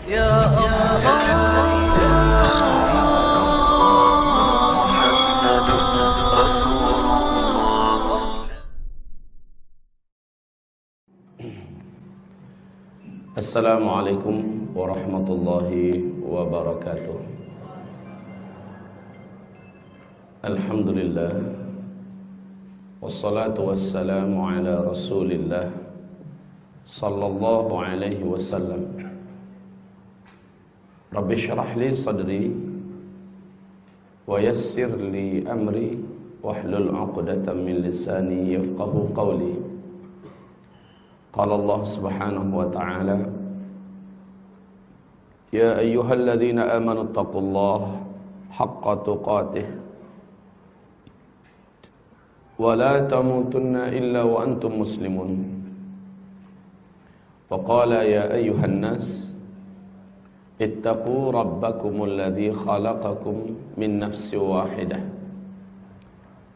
يا الله محمد رسول الله. Assalamualaikum warahmatullahi wabarakatuh. Alhamdulillah, wassalatu wassalamu ala rasulillah sallallahu alaihi wasallam. Rabbi syrah li sadri wa yassir li amri wahlul 'uqdatam min lisani yafqahu qawli. Qala Allah subhanahu wa ta'ala, ya ayyuhalladzina amanu taqullaha haqqa tuqatih wa la tamutunna illa wa antum muslimun. Wa qala ya ayyuhan nas ittaqu rabbakumul ladzi khalaqakum min nafsin wahidah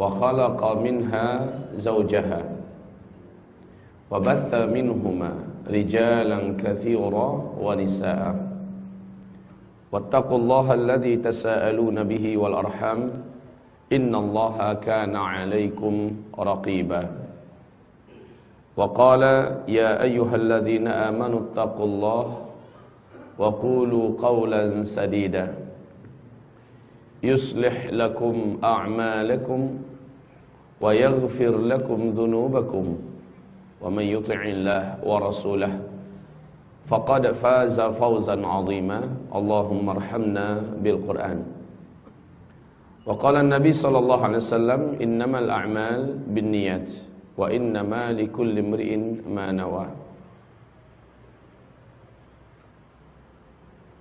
wa khalaqa minha zawjaha wa batha minhuma rijalan katsiran wa nisaa. Wattaqullaha alladzi tasaaluna bihi wal arham innallaha kana 'alaikum raqiba. Wa qala ya ayyuhalladzina amanu taqullaha wa qulu qawlan sadida yuslih lakum a'malakum wa yaghfir lakum dhunubakum wa man yuti'illah wa rasulah faqad faza fawzan 'azima. Allahumma arhamna bil Qur'an. Wa qala an-nabi sallallahu alaihi wasallam, innamal a'mal binniyat wa innama likulli imri'in ma nawa.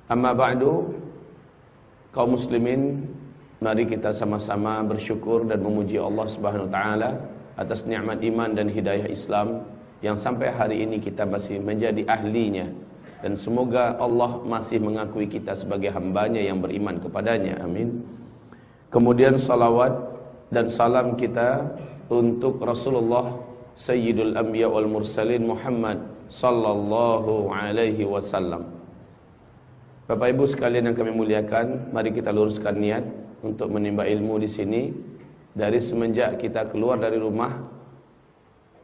Amma ba'du, kaum muslimin, mari kita sama-sama bersyukur dan memuji Allah Subhanahu wa taala atas nikmat iman dan hidayah Islam yang sampai hari ini kita masih menjadi ahlinya, dan semoga Allah masih mengakui kita sebagai hambanya yang beriman kepadanya. Amin. Kemudian salawat dan salam kita untuk Rasulullah Sayyidul Anbiya wal Mursalin Muhammad sallallahu alaihi wasallam. Bapak Ibu sekalian yang kami muliakan, mari kita luruskan niat untuk menimba ilmu di sini. Dari semenjak kita keluar dari rumah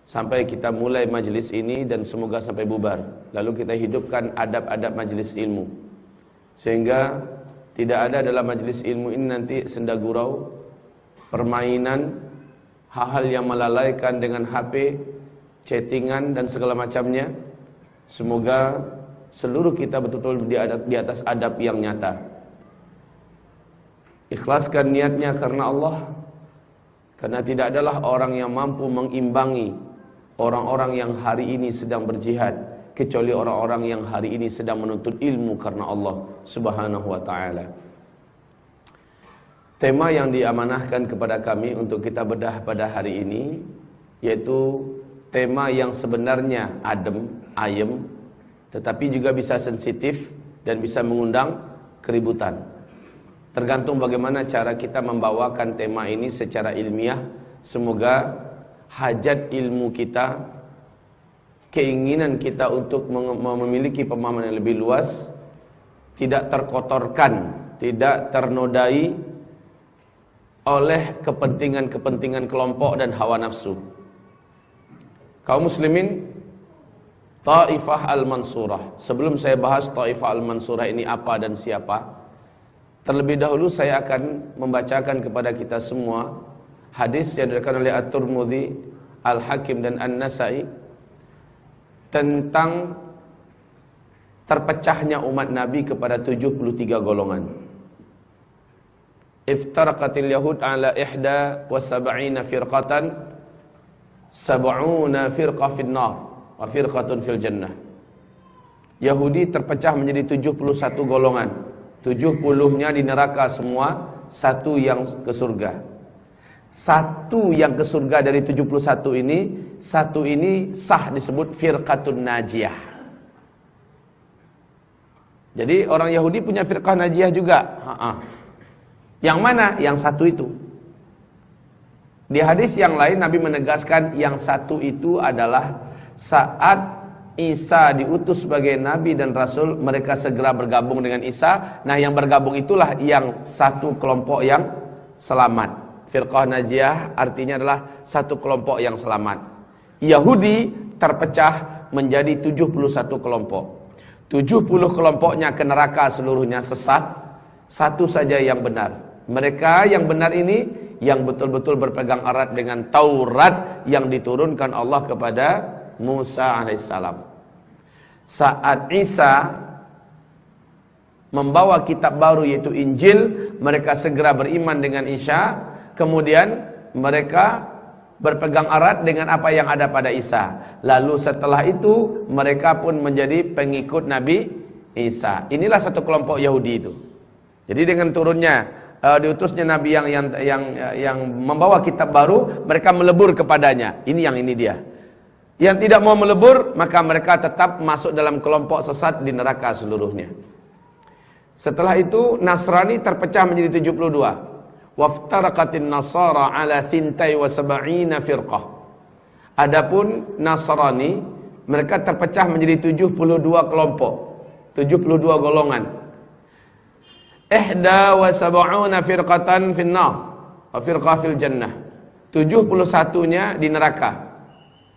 sampai kita mulai majelis ini, dan semoga sampai bubar, lalu kita hidupkan adab-adab majelis ilmu, sehingga tidak ada dalam majelis ilmu ini nanti senda gurau, permainan, hal-hal yang melalaikan dengan HP, chattingan dan segala macamnya. Semoga seluruh kita betul-betul di atas adab yang nyata. Ikhlaskan niatnya karena Allah, karena tidak adalah orang yang mampu mengimbangi orang-orang yang hari ini sedang berjihad kecuali orang-orang yang hari ini sedang menuntut ilmu karena Allah Subhanahu wa ta'ala. Tema yang diamanahkan kepada kami untuk kita bedah pada hari ini yaitu tema yang sebenarnya adem, ayem, tetapi juga bisa sensitif dan bisa mengundang keributan. Tergantung bagaimana cara kita membawakan tema ini secara ilmiah. Semoga hajat ilmu kita, keinginan kita untuk memiliki pemahaman yang lebih luas tidak terkotorkan, tidak ternodai oleh kepentingan-kepentingan kelompok dan hawa nafsu. Kaum muslimin, Taifah Al-Mansurah. Sebelum saya bahas Taifah Al-Mansurah ini apa dan siapa, terlebih dahulu saya akan membacakan kepada kita semua hadis yang diriwayatkan oleh At-Tirmidzi, Al-Hakim dan An-Nasa'i tentang terpecahnya umat Nabi kepada 73 golongan. Iftaraqatil yahud ala 71 firqatan, 70 firqah fin nar wa firqatun fil jannah. Yahudi terpecah menjadi 71 golongan. 70-nya di neraka semua, satu yang ke surga. Satu yang ke surga dari 71 ini, satu ini sah disebut firqatun najiyah. Jadi orang Yahudi punya firqah najiyah juga. Yang mana? Yang satu itu. Di hadis yang lain Nabi menegaskan yang satu itu adalah saat Isa diutus sebagai nabi dan rasul, mereka segera bergabung dengan Isa. Nah, yang bergabung itulah yang satu kelompok yang selamat. Firqah Najiyah artinya adalah satu kelompok yang selamat. Yahudi terpecah menjadi 71 kelompok. 70 kelompoknya ke neraka seluruhnya sesat, satu saja yang benar. Mereka yang benar ini yang betul-betul berpegang erat dengan Taurat yang diturunkan Allah kepada Musa alaihissalam. Saat Isa membawa kitab baru yaitu Injil, mereka segera beriman dengan Isa. Kemudian mereka berpegang erat dengan apa yang ada pada Isa. Lalu setelah itu mereka pun menjadi pengikut Nabi Isa. Inilah satu kelompok Yahudi itu. Jadi dengan turunnya diutusnya Nabi yang membawa kitab baru, mereka melebur kepadanya. Ini dia. Yang tidak mau melebur, maka mereka tetap masuk dalam kelompok sesat di neraka seluruhnya. Setelah itu Nasrani terpecah menjadi 72. Waftaraqatin nasara ala 72 firqah. Adapun Nasrani mereka terpecah menjadi 72 kelompok, 72 golongan. 71 firqatan finnar wa firqah fil jannah. 71-nya di neraka.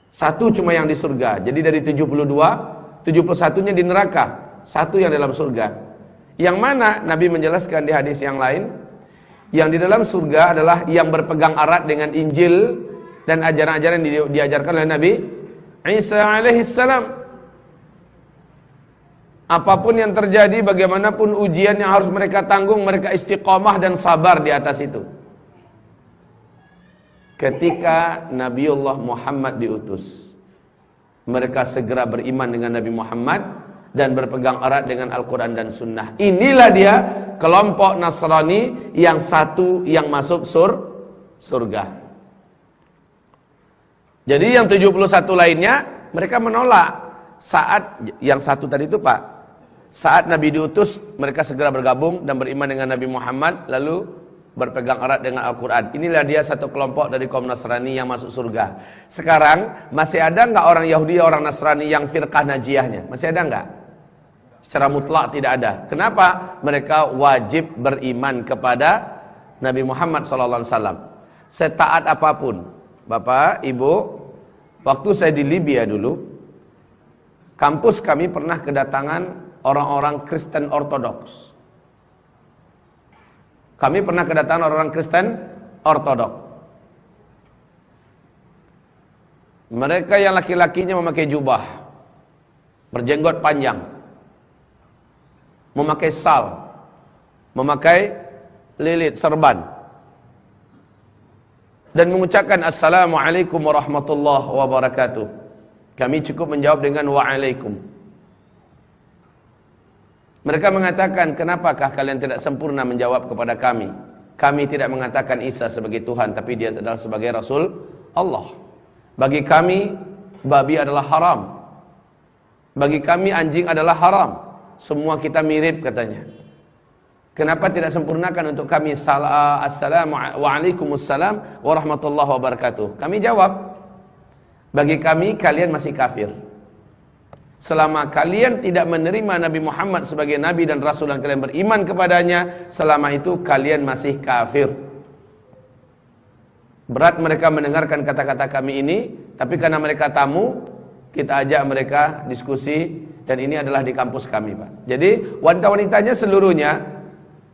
Satu cuma yang di surga. Jadi dari 72, 71-nya di neraka, satu yang dalam surga. Yang mana Nabi menjelaskan di hadis yang lain, yang di dalam surga adalah yang berpegang erat dengan Injil dan ajaran-ajaran yang diajarkan oleh Nabi Isa alaihissalam. Apapun yang terjadi, bagaimanapun ujian yang harus mereka tanggung, mereka istiqomah dan sabar di atas itu. Ketika Nabiullah Muhammad diutus, mereka segera beriman dengan Nabi Muhammad dan berpegang erat dengan Al-Quran dan Sunnah. Inilah dia kelompok Nasrani yang satu yang masuk surga. Jadi yang 71 lainnya mereka menolak. Saat yang satu tadi itu Pak, saat Nabi diutus, mereka segera bergabung dan beriman dengan Nabi Muhammad, lalu berpegang erat dengan Al-Quran. Inilah dia satu kelompok dari kaum Nasrani yang masuk surga. Sekarang masih ada nggak orang Yahudi, orang Nasrani yang firqah najiyahnya? Masih ada nggak? Secara mutlak tidak ada. Kenapa? Mereka wajib beriman kepada Nabi Muhammad SAW. Setaat apapun. Bapak, Ibu, waktu saya di Libya dulu, kampus kami pernah kedatangan orang-orang Kristen Ortodoks. Kami pernah kedatangan orang Kristen Ortodoks. Mereka yang laki-lakinya memakai jubah, berjenggot panjang, memakai sal, memakai lilit serban, dan mengucapkan Assalamualaikum warahmatullahi wabarakatuh. Kami cukup menjawab dengan wa'alaikum. Mereka mengatakan, kenapakah kalian tidak sempurna menjawab kepada kami? Kami tidak mengatakan Isa sebagai Tuhan, tapi dia adalah sebagai Rasul Allah. Bagi kami, babi adalah haram. Bagi kami, anjing adalah haram. Semua kita mirip katanya. Kenapa tidak sempurnakan untuk kami Waalaikumsalam warahmatullahi wabarakatuh? Kami jawab, bagi kami kalian masih kafir. Selama kalian tidak menerima Nabi Muhammad sebagai Nabi dan Rasul dan kalian beriman kepadanya, selama itu kalian masih kafir. Berat mereka mendengarkan kata-kata kami ini, tapi karena mereka tamu, kita ajak mereka diskusi. Dan ini adalah di kampus kami, Pak. Jadi wanita-wanitanya seluruhnya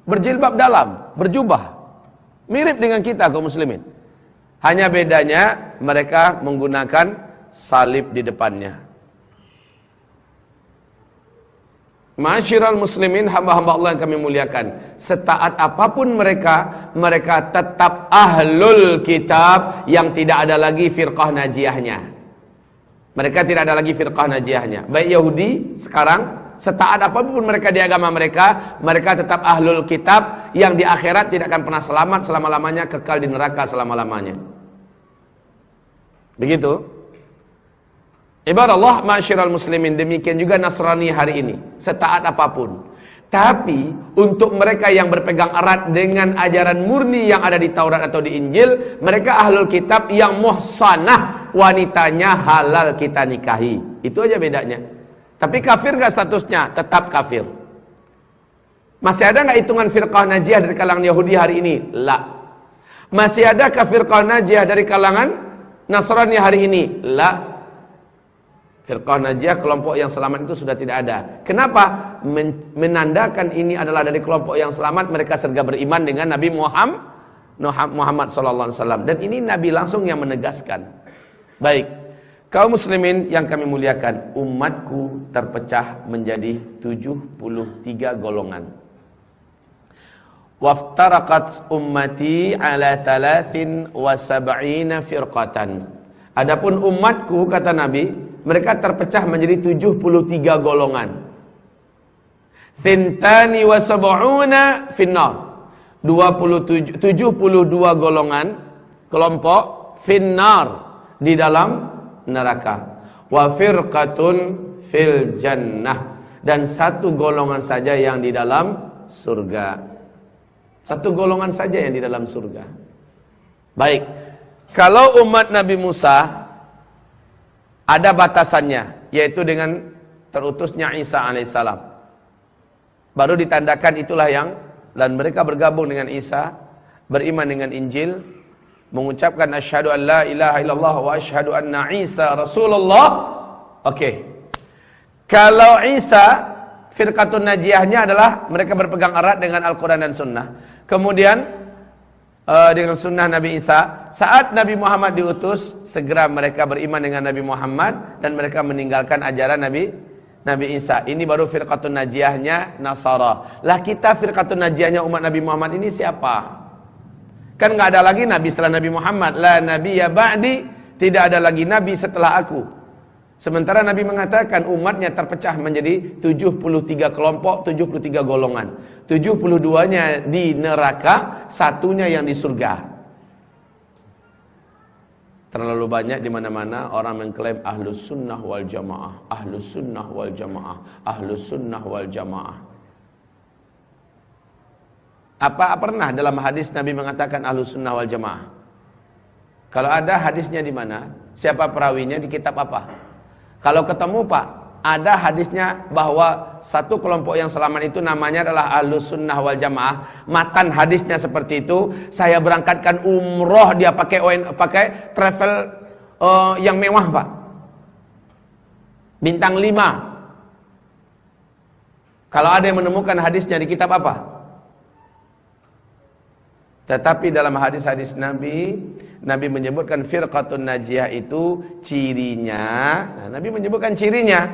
berjilbab dalam, berjubah, mirip dengan kita kaum muslimin. Hanya bedanya mereka menggunakan salib di depannya. Ma'asyiral muslimin, hamba-hamba Allah yang kami muliakan, setaat apapun mereka, mereka tetap ahlul kitab yang tidak ada lagi firqah najiyahnya. Mereka tidak ada lagi firqah najiyahnya. Baik Yahudi sekarang, setaat apapun mereka di agama mereka, mereka tetap ahlul kitab yang di akhirat tidak akan pernah selamat selama-lamanya, kekal di neraka selama-lamanya. Begitu. Ibadallah, ma'asyiral muslimin, demikian juga Nasrani hari ini, setaat apapun. Tapi untuk mereka yang berpegang erat dengan ajaran murni yang ada di Taurat atau di Injil, mereka ahlul kitab yang muhsanah, wanitanya halal kita nikahi. Itu aja bedanya. Tapi kafir nggak statusnya? Tetap kafir. Masih ada nggak hitungan firqah najiyah dari kalangan Yahudi hari ini? La. Masih ada firqah najiyah dari kalangan Nasrani hari ini? La. Firqah najiyah, kelompok yang selamat itu sudah tidak ada. Kenapa? Menandakan ini adalah dari kelompok yang selamat, mereka serga beriman dengan Nabi Muhammad SAW. Dan ini Nabi langsung yang menegaskan. Baik, kaum muslimin yang kami muliakan, umatku terpecah menjadi 73 golongan. Waftaraqat ummati ala 73 firqatan. Adapun umatku, kata Nabi, mereka terpecah menjadi 73 golongan. Thintani wa sab'una finnar. 72 golongan kelompok finnar di dalam neraka. Wa firqatun fil jannah, dan satu golongan saja yang di dalam surga. Satu golongan saja yang di dalam surga. Baik. Kalau umat Nabi Musa ada batasannya, yaitu dengan terutusnya Isa alaihissalam. Baru ditandakan itulah yang, dan mereka bergabung dengan Isa, beriman dengan Injil, mengucapkan asyhadu an la ilaha illallah wa asyhadu anna Isa Rasulullah. Oke. Kalau Isa, firqatun najiyahnya adalah mereka berpegang erat dengan Al-Quran dan Sunnah. Kemudian dengan sunnah Nabi Isa, saat Nabi Muhammad diutus, segera mereka beriman dengan Nabi Muhammad dan mereka meninggalkan ajaran Nabi Isa. Ini baru firqatun najiyahnya Nasara. Lah kita firqatun najiyahnya umat Nabi Muhammad ini siapa? Kan nggak ada lagi nabi setelah Nabi Muhammad. La nabiyya ba'di, tidak ada lagi nabi setelah aku. Sementara Nabi mengatakan umatnya terpecah menjadi 73 kelompok, 73 golongan. 72-nya di neraka, satunya yang di surga. Terlalu banyak di mana-mana orang mengklaim ahlus sunnah wal jamaah, ahlus sunnah wal jamaah, ahlus sunnah wal jamaah. Apa pernah dalam hadis Nabi mengatakan ahlus sunnah wal jamaah? Kalau ada hadisnya di mana? Siapa perawinya, di kitab apa? Kalau ketemu Pak, ada hadisnya bahwa satu kelompok yang selamat itu namanya adalah ahlus sunnah wal jamaah. Matan hadisnya seperti itu. Saya berangkatkan umroh, dia pakai travel yang mewah Pak, bintang 5. Kalau ada yang menemukan hadisnya di kitab apa? Tetapi dalam hadis-hadis Nabi menyebutkan firqatun najiyah itu cirinya. Nah, Nabi menyebutkan cirinya.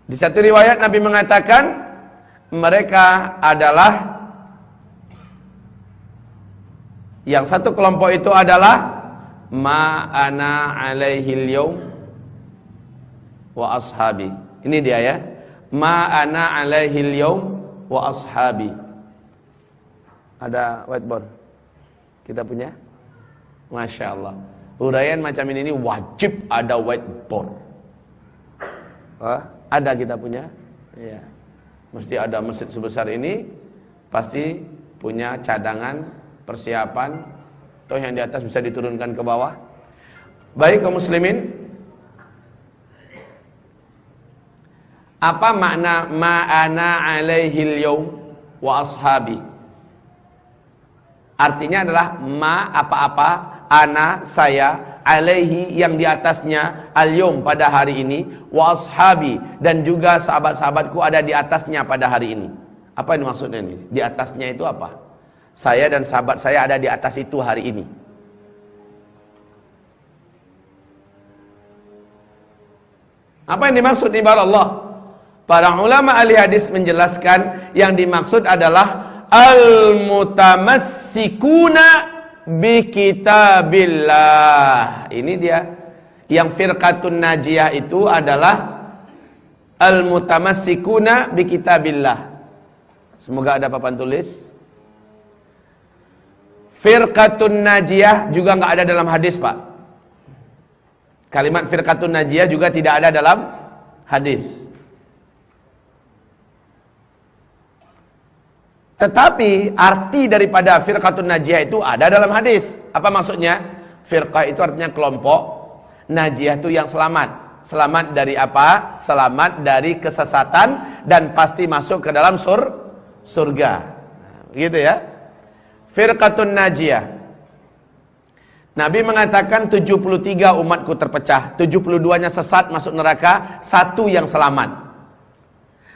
Di satu riwayat Nabi mengatakan mereka adalah, yang satu kelompok itu adalah ma ana alaihil yaum wa ashabi. Ini dia ya. Ma ana alaihil yaum wa ashabi. Ada whiteboard kita punya? Masya Allah. Uraian macam ini wajib ada whiteboard. Ada kita punya? Iya. Mesti ada. Masjid sebesar ini pasti punya cadangan, persiapan. Toh yang di atas bisa diturunkan ke bawah. Baik kaum muslimin, apa makna ma'ana alaihil yaum wa ashabi? Artinya adalah ma apa-apa, ana saya, alaihi yang di atasnya, al-yawm pada hari ini, wa ashabi dan juga sahabat-sahabatku ada di atasnya pada hari ini. Apa ini maksudnya ini? Di atasnya itu apa? Saya dan sahabat saya ada di atas itu hari ini. Apa yang dimaksud ibarat Allah? Para ulama ahli hadis menjelaskan yang dimaksud adalah al-mutamassikuna bi kitabillah. Ini dia. Yang firqatun najiyah itu adalah al-mutamassikuna bi kitabillah. Semoga ada papan tulis. Firqatun najiyah juga enggak ada dalam hadis, Pak. Kalimat firqatun najiyah juga tidak ada dalam hadis. Tetapi arti daripada firqatun najiyah itu ada dalam hadis. Apa maksudnya? Firqah itu artinya kelompok, najiyah itu yang selamat. Selamat dari apa? Selamat dari kesesatan dan pasti masuk ke dalam surga. Gitu ya. Firqatun najiyah. Nabi mengatakan 73 umatku terpecah, 72-nya sesat masuk neraka, 1 yang selamat.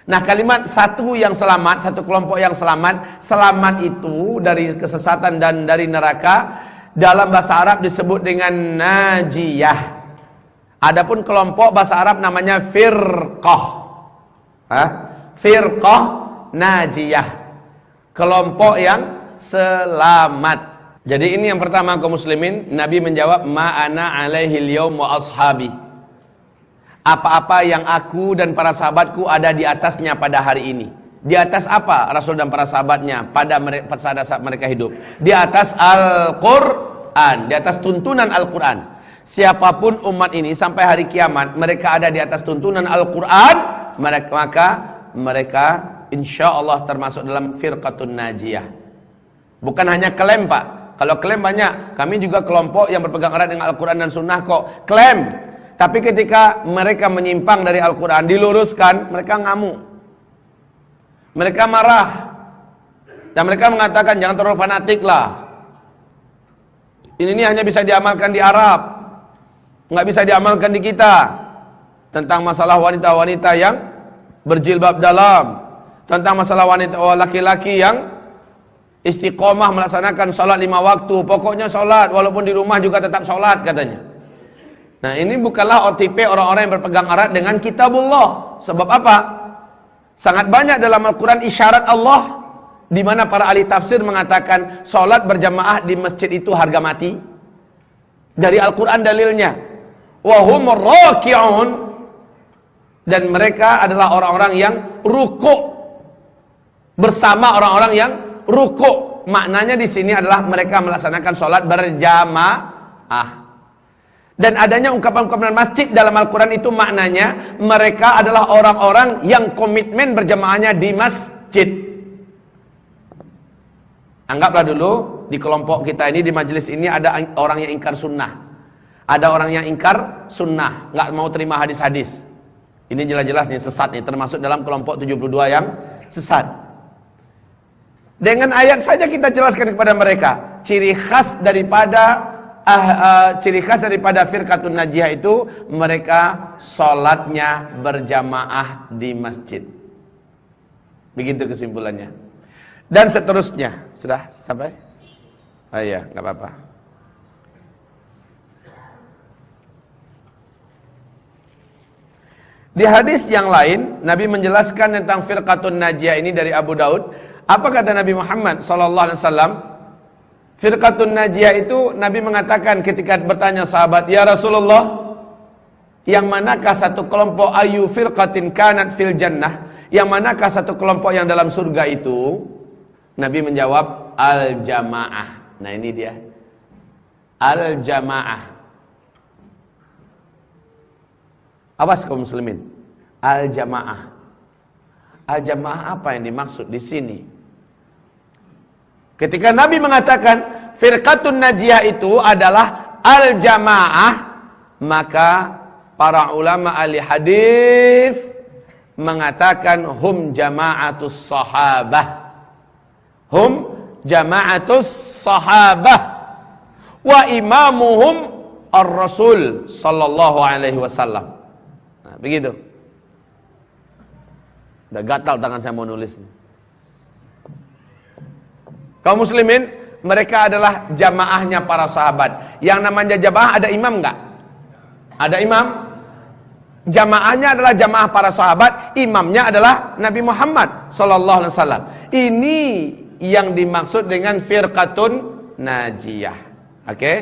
Nah, kalimat 1 yang selamat, 1 kelompok yang selamat, selamat itu dari kesesatan dan dari neraka dalam bahasa Arab disebut dengan najiyah. Adapun kelompok bahasa Arab namanya firqah. Firqah najiyah. Kelompok yang selamat. Jadi ini yang pertama kaum muslimin, Nabi menjawab ma'ana alaihil yaum wa ashabi. Apa-apa yang aku dan para sahabatku ada di atasnya pada hari ini. Di atas apa Rasul dan para sahabatnya pada saat mereka hidup? Di atas Al-Quran, di atas tuntunan Al-Quran. Siapapun umat ini sampai hari kiamat mereka ada di atas tuntunan Al-Quran, maka mereka insya Allah termasuk dalam firqatun najiyah. Bukan hanya klaim Pak. Kalau klaim banyak, kami juga kelompok yang berpegang erat dengan Al-Quran dan Sunnah kok. Klaim. Tapi ketika mereka menyimpang dari Al-Quran, diluruskan, mereka ngamuk. Mereka marah. Dan mereka mengatakan jangan terlalu fanatik lah. Ini hanya bisa diamalkan di Arab, nggak bisa diamalkan di kita. Tentang masalah wanita-wanita yang berjilbab dalam, tentang masalah wanita laki-laki yang istiqomah melaksanakan sholat 5 waktu. Pokoknya sholat, walaupun di rumah juga tetap sholat katanya. Nah, ini bukanlah OTP orang-orang yang berpegang erat dengan kitabullah. Sebab apa? Sangat banyak dalam Al-Quran isyarat Allah, di mana para ahli tafsir mengatakan sholat berjamaah di masjid itu harga mati. Dari Al-Quran dalilnya, wahumur raki'un, dan mereka adalah orang-orang yang rukuk bersama orang-orang yang rukuk. Maknanya di sini adalah mereka melaksanakan sholat berjamaah. Dan adanya ungkapan-ungkapan masjid dalam Al-Quran itu maknanya mereka adalah orang-orang yang komitmen berjamaahnya di masjid. Anggaplah dulu di kelompok kita ini, di majelis ini ada orang yang ingkar sunnah. Ada orang yang ingkar sunnah, nggak mau terima hadis-hadis. Ini jelas-jelas nih sesat nih, termasuk dalam kelompok 72 yang sesat. Dengan ayat saja kita jelaskan kepada mereka ciri khas daripada firqatun najiyah itu, mereka sholatnya berjamaah di masjid. Begitu kesimpulannya. Dan seterusnya. Sudah sampai? Oh iya, nggak apa-apa. Di hadis yang lain, Nabi menjelaskan tentang firqatun najiyah ini dari Abu Daud. Apa kata Nabi Muhammad SAW? Firqatun najiyah itu Nabi mengatakan ketika bertanya sahabat, ya Rasulullah, yang manakah satu kelompok ayu firqatin kanat fil jannah? Yang manakah satu kelompok yang dalam surga itu? Nabi menjawab, al-jamaah. Nah ini dia, al-jamaah. Awas kaum muslimin, al-jamaah. Al-jamaah apa yang dimaksud di sini? Ketika Nabi mengatakan firqatun najiyah itu adalah al-jamaah, maka para ulama ahli hadis mengatakan hum jama'atus sahabah. Hum jama'atus sahabah wa imamuhum ar-rasul sallallahu alaihi wasallam. Nah, begitu. Udah gatal tangan saya mau nulis. Kaum muslimin, mereka adalah jamaahnya para sahabat. Yang namanya jamaah ada imam enggak? Ada imam. Jamaahnya adalah jamaah para sahabat, imamnya adalah Nabi Muhammad sallallahu alaihi wasallam. Ini yang dimaksud dengan firqatun najiyah. Oke?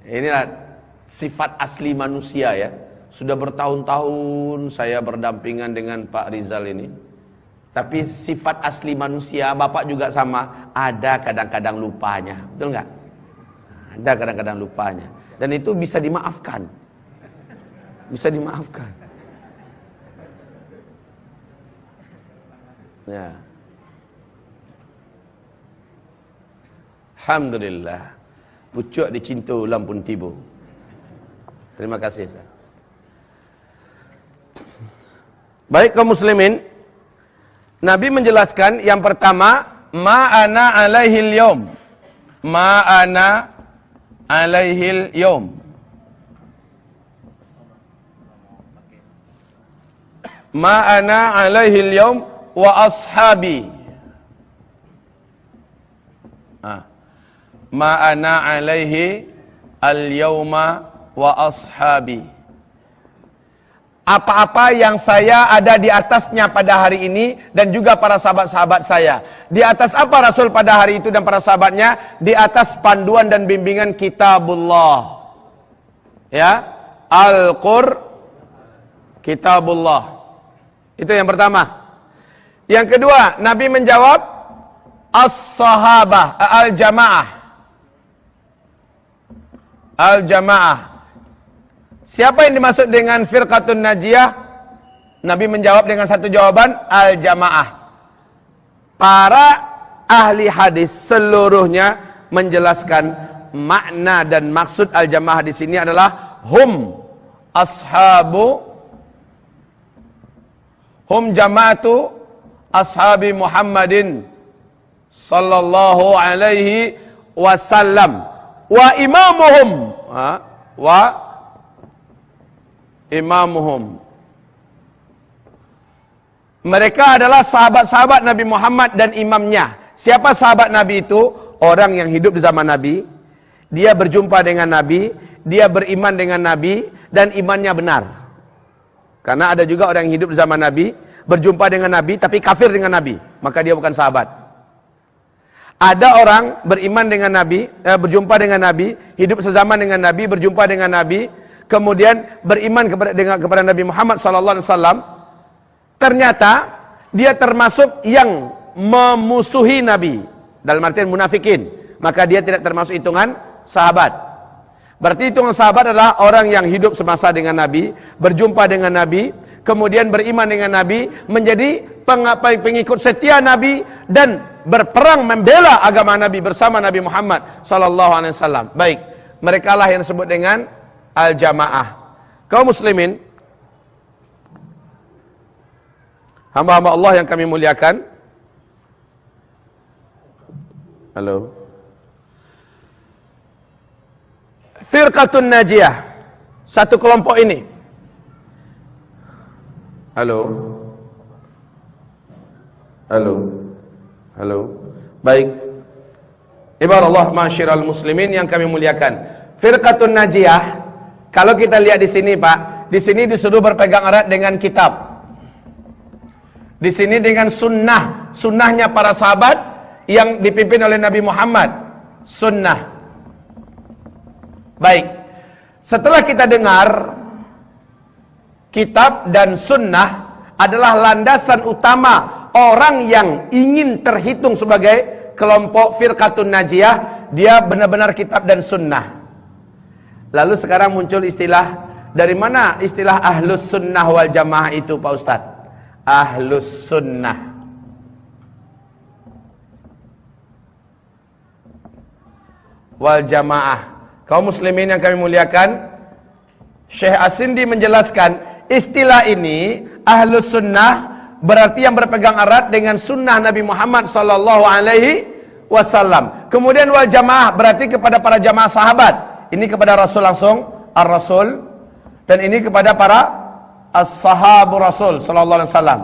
Inilah sifat asli manusia ya. Sudah bertahun-tahun saya berdampingan dengan Pak Rizal ini. Tapi sifat asli manusia, Bapak juga sama, ada kadang-kadang lupanya. Betul nggak? Ada kadang-kadang lupanya. Dan itu bisa dimaafkan. Bisa dimaafkan. Ya. Alhamdulillah. Pucuk dicinta ulang pun tiba. Terima kasih, Ustaz. Baik kaum muslimin, Nabi menjelaskan yang pertama, ma'ana alaihil yaum. Ma'ana alaihil yaum. Ma'ana alaihil yaum wa ashabi. Ma'ana alaihi al-yawma wa ashabi. Apa-apa yang saya ada di atasnya pada hari ini dan juga para sahabat-sahabat saya. Di atas apa Rasul pada hari itu dan para sahabatnya? Di atas panduan dan bimbingan kitabullah. Ya, kitabullah. Itu yang pertama. Yang kedua, Nabi menjawab as-sahabah, al-jamaah. Al-jamaah. Siapa yang dimaksud dengan firqatun najiyah? Nabi menjawab dengan satu jawaban, al-jamaah. Para ahli hadis seluruhnya menjelaskan makna dan maksud al-jamaah di sini adalah hum jama'atu ashabi Muhammadin sallallahu alaihi wasallam wa imamuhum imamuhum. Mereka adalah sahabat-sahabat Nabi Muhammad dan imamnya. Siapa sahabat Nabi itu? Orang yang hidup di zaman Nabi. Dia berjumpa dengan Nabi, dia beriman dengan Nabi dan imannya benar. Karena ada juga orang yang hidup di zaman Nabi, berjumpa dengan Nabi tapi kafir dengan Nabi, maka dia bukan sahabat. Ada orang beriman dengan Nabi, berjumpa dengan Nabi, hidup sezaman dengan Nabi, berjumpa dengan Nabi, kemudian beriman kepada Nabi Muhammad SAW. Ternyata dia termasuk yang memusuhi Nabi, dalam artian munafikin, maka dia tidak termasuk hitungan sahabat. Berarti hitungan sahabat adalah orang yang hidup semasa dengan Nabi, berjumpa dengan Nabi, kemudian beriman dengan Nabi, menjadi pengikut setia Nabi dan berperang membela agama Nabi bersama Nabi Muhammad SAW. Baik, mereka lah yang disebut dengan al-jamaah. Kaum muslimin, hamba-hamba Allah yang kami muliakan. Halo. Firqatun najiyah, satu kelompok ini. Halo. Halo. Halo. Baik. Ibarat masyiral muslimin yang kami muliakan. Firqatun najiyah, kalau kita lihat di sini, Pak, di sini disuruh berpegang erat dengan kitab. Di sini dengan sunnah, sunnahnya para sahabat yang dipimpin oleh Nabi Muhammad, sunnah. Baik, setelah kita dengar kitab dan sunnah adalah landasan utama orang yang ingin terhitung sebagai kelompok firqatun najiyah, dia benar-benar kitab dan sunnah. Lalu sekarang muncul istilah, dari mana istilah ahlus sunnah wal jamaah itu, Pak Ustadz? Ahlus sunnah. Wal jamaah. Kaum muslimin yang kami muliakan, Syekh As-Sindi menjelaskan istilah ini ahlus sunnah berarti yang berpegang erat dengan sunnah Nabi Muhammad sallallahu alaihi wasallam. Kemudian wal jamaah berarti kepada para jamaah sahabat. Ini kepada Rasul langsung, ar-Rasul, dan ini kepada para as-sahabu Rasul sallallahu alaihi wasallam.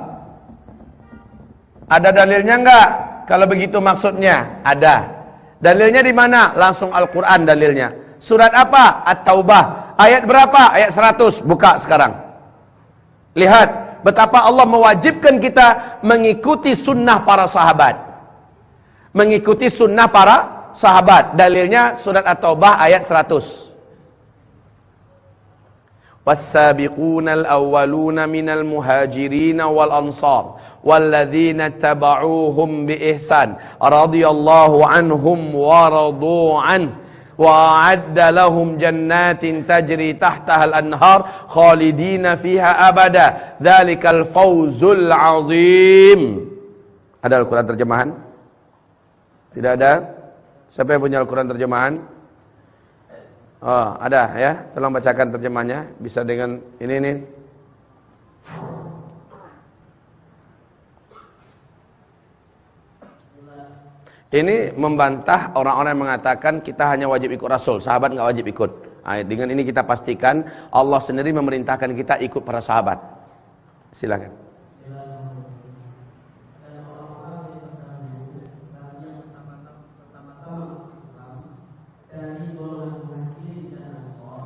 Ada dalilnya enggak? Kalau begitu maksudnya ada. Dalilnya di mana? Langsung Al-Qur'an dalilnya. Surat apa? At-Taubah. Ayat berapa? Ayat 100. Buka sekarang. Lihat betapa Allah mewajibkan kita mengikuti sunnah para sahabat. Mengikuti sunnah para sahabat. Dalilnya surat At-Taubah ayat 100. Was-sabiqunal awwaluna minal muhajirin wal ansar walladzina tabauhum bi ihsan radhiyallahu anhum wa radu an wa a'adda lahum jannatin tajri tahtaha al-anhar khalidina fiha abada dzalikal fawzul azim. Ada Al-Quran terjemahan? Tidak ada? Siapa yang punya Al-Quran terjemahan? Oh, ada ya. Tolong bacakan terjemahnya. Bisa dengan ini nih. Ini membantah orang-orang yang mengatakan kita hanya wajib ikut Rasul, sahabat nggak wajib ikut. Nah, dengan ini kita pastikan Allah sendiri memerintahkan kita ikut para sahabat. Silakan.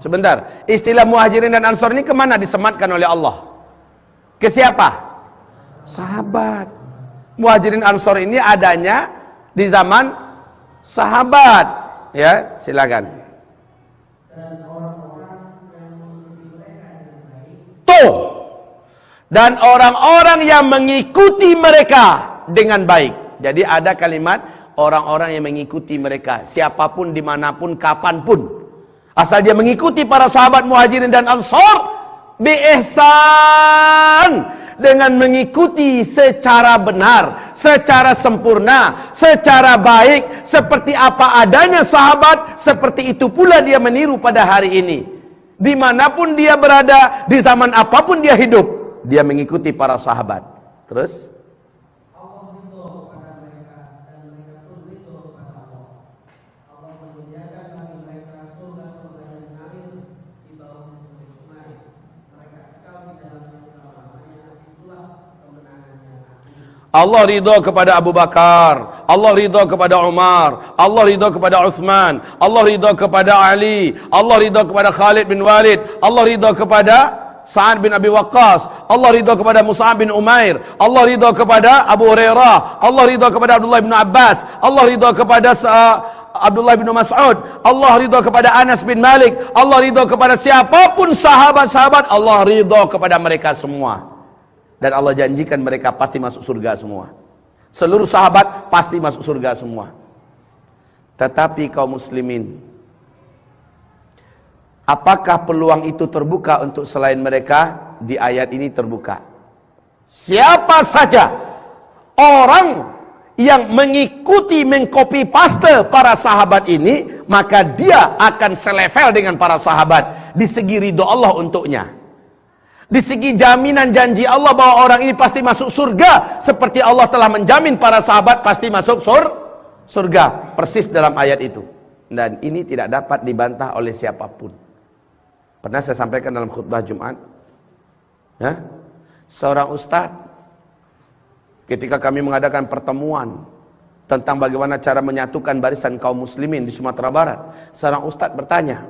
Sebentar, istilah muhajirin dan ansor ini kemana disematkan oleh Allah? Ke siapa? Sahabat. Muhajirin ansor ini adanya di zaman sahabat. Ya, silakan. Tuh. Dan orang-orang yang mengikuti mereka dengan baik. Jadi ada kalimat orang-orang yang mengikuti mereka, siapapun, dimanapun, kapanpun. Asal dia mengikuti para sahabat muhajirin dan ansor biihsan, dengan mengikuti secara benar, secara sempurna, secara baik, seperti apa adanya sahabat, seperti itu pula dia meniru pada hari ini. Dimanapun dia berada, di zaman apapun dia hidup, dia mengikuti para sahabat. Terus Allah ridha kepada Abu Bakar, Allah ridha kepada Umar, Allah ridha kepada Uthman, Allah ridha kepada Ali, Allah ridha kepada Khalid bin Walid, Allah ridha kepada Sa'ad bin Abi Waqqas, Allah ridha kepada Mus'ab bin Umair, Allah ridha kepada Abu Hurairah, Allah ridha kepada Abdullah bin Abbas, Allah ridha kepada Abdullah bin Mas'ud, Allah ridha kepada Anas bin Malik, Allah ridha kepada siapapun sahabat-sahabat, Allah ridha kepada mereka semua. Dan Allah janjikan mereka pasti masuk surga semua. Seluruh sahabat pasti masuk surga semua. Tetapi kaum muslimin, apakah peluang itu terbuka untuk selain mereka? Di ayat ini terbuka. Siapa saja orang yang mengikuti, mengcopy paste para sahabat ini, maka dia akan selevel dengan para sahabat di segi ridho Allah untuknya. Di segi jaminan janji Allah bahwa orang ini pasti masuk surga, seperti Allah telah menjamin para sahabat pasti masuk surga, persis dalam ayat itu. Dan ini tidak dapat dibantah oleh siapapun. Pernah saya sampaikan dalam khutbah Jumat, ya, seorang ustaz ketika kami mengadakan pertemuan tentang bagaimana cara menyatukan barisan kaum muslimin di Sumatera Barat, seorang ustaz bertanya,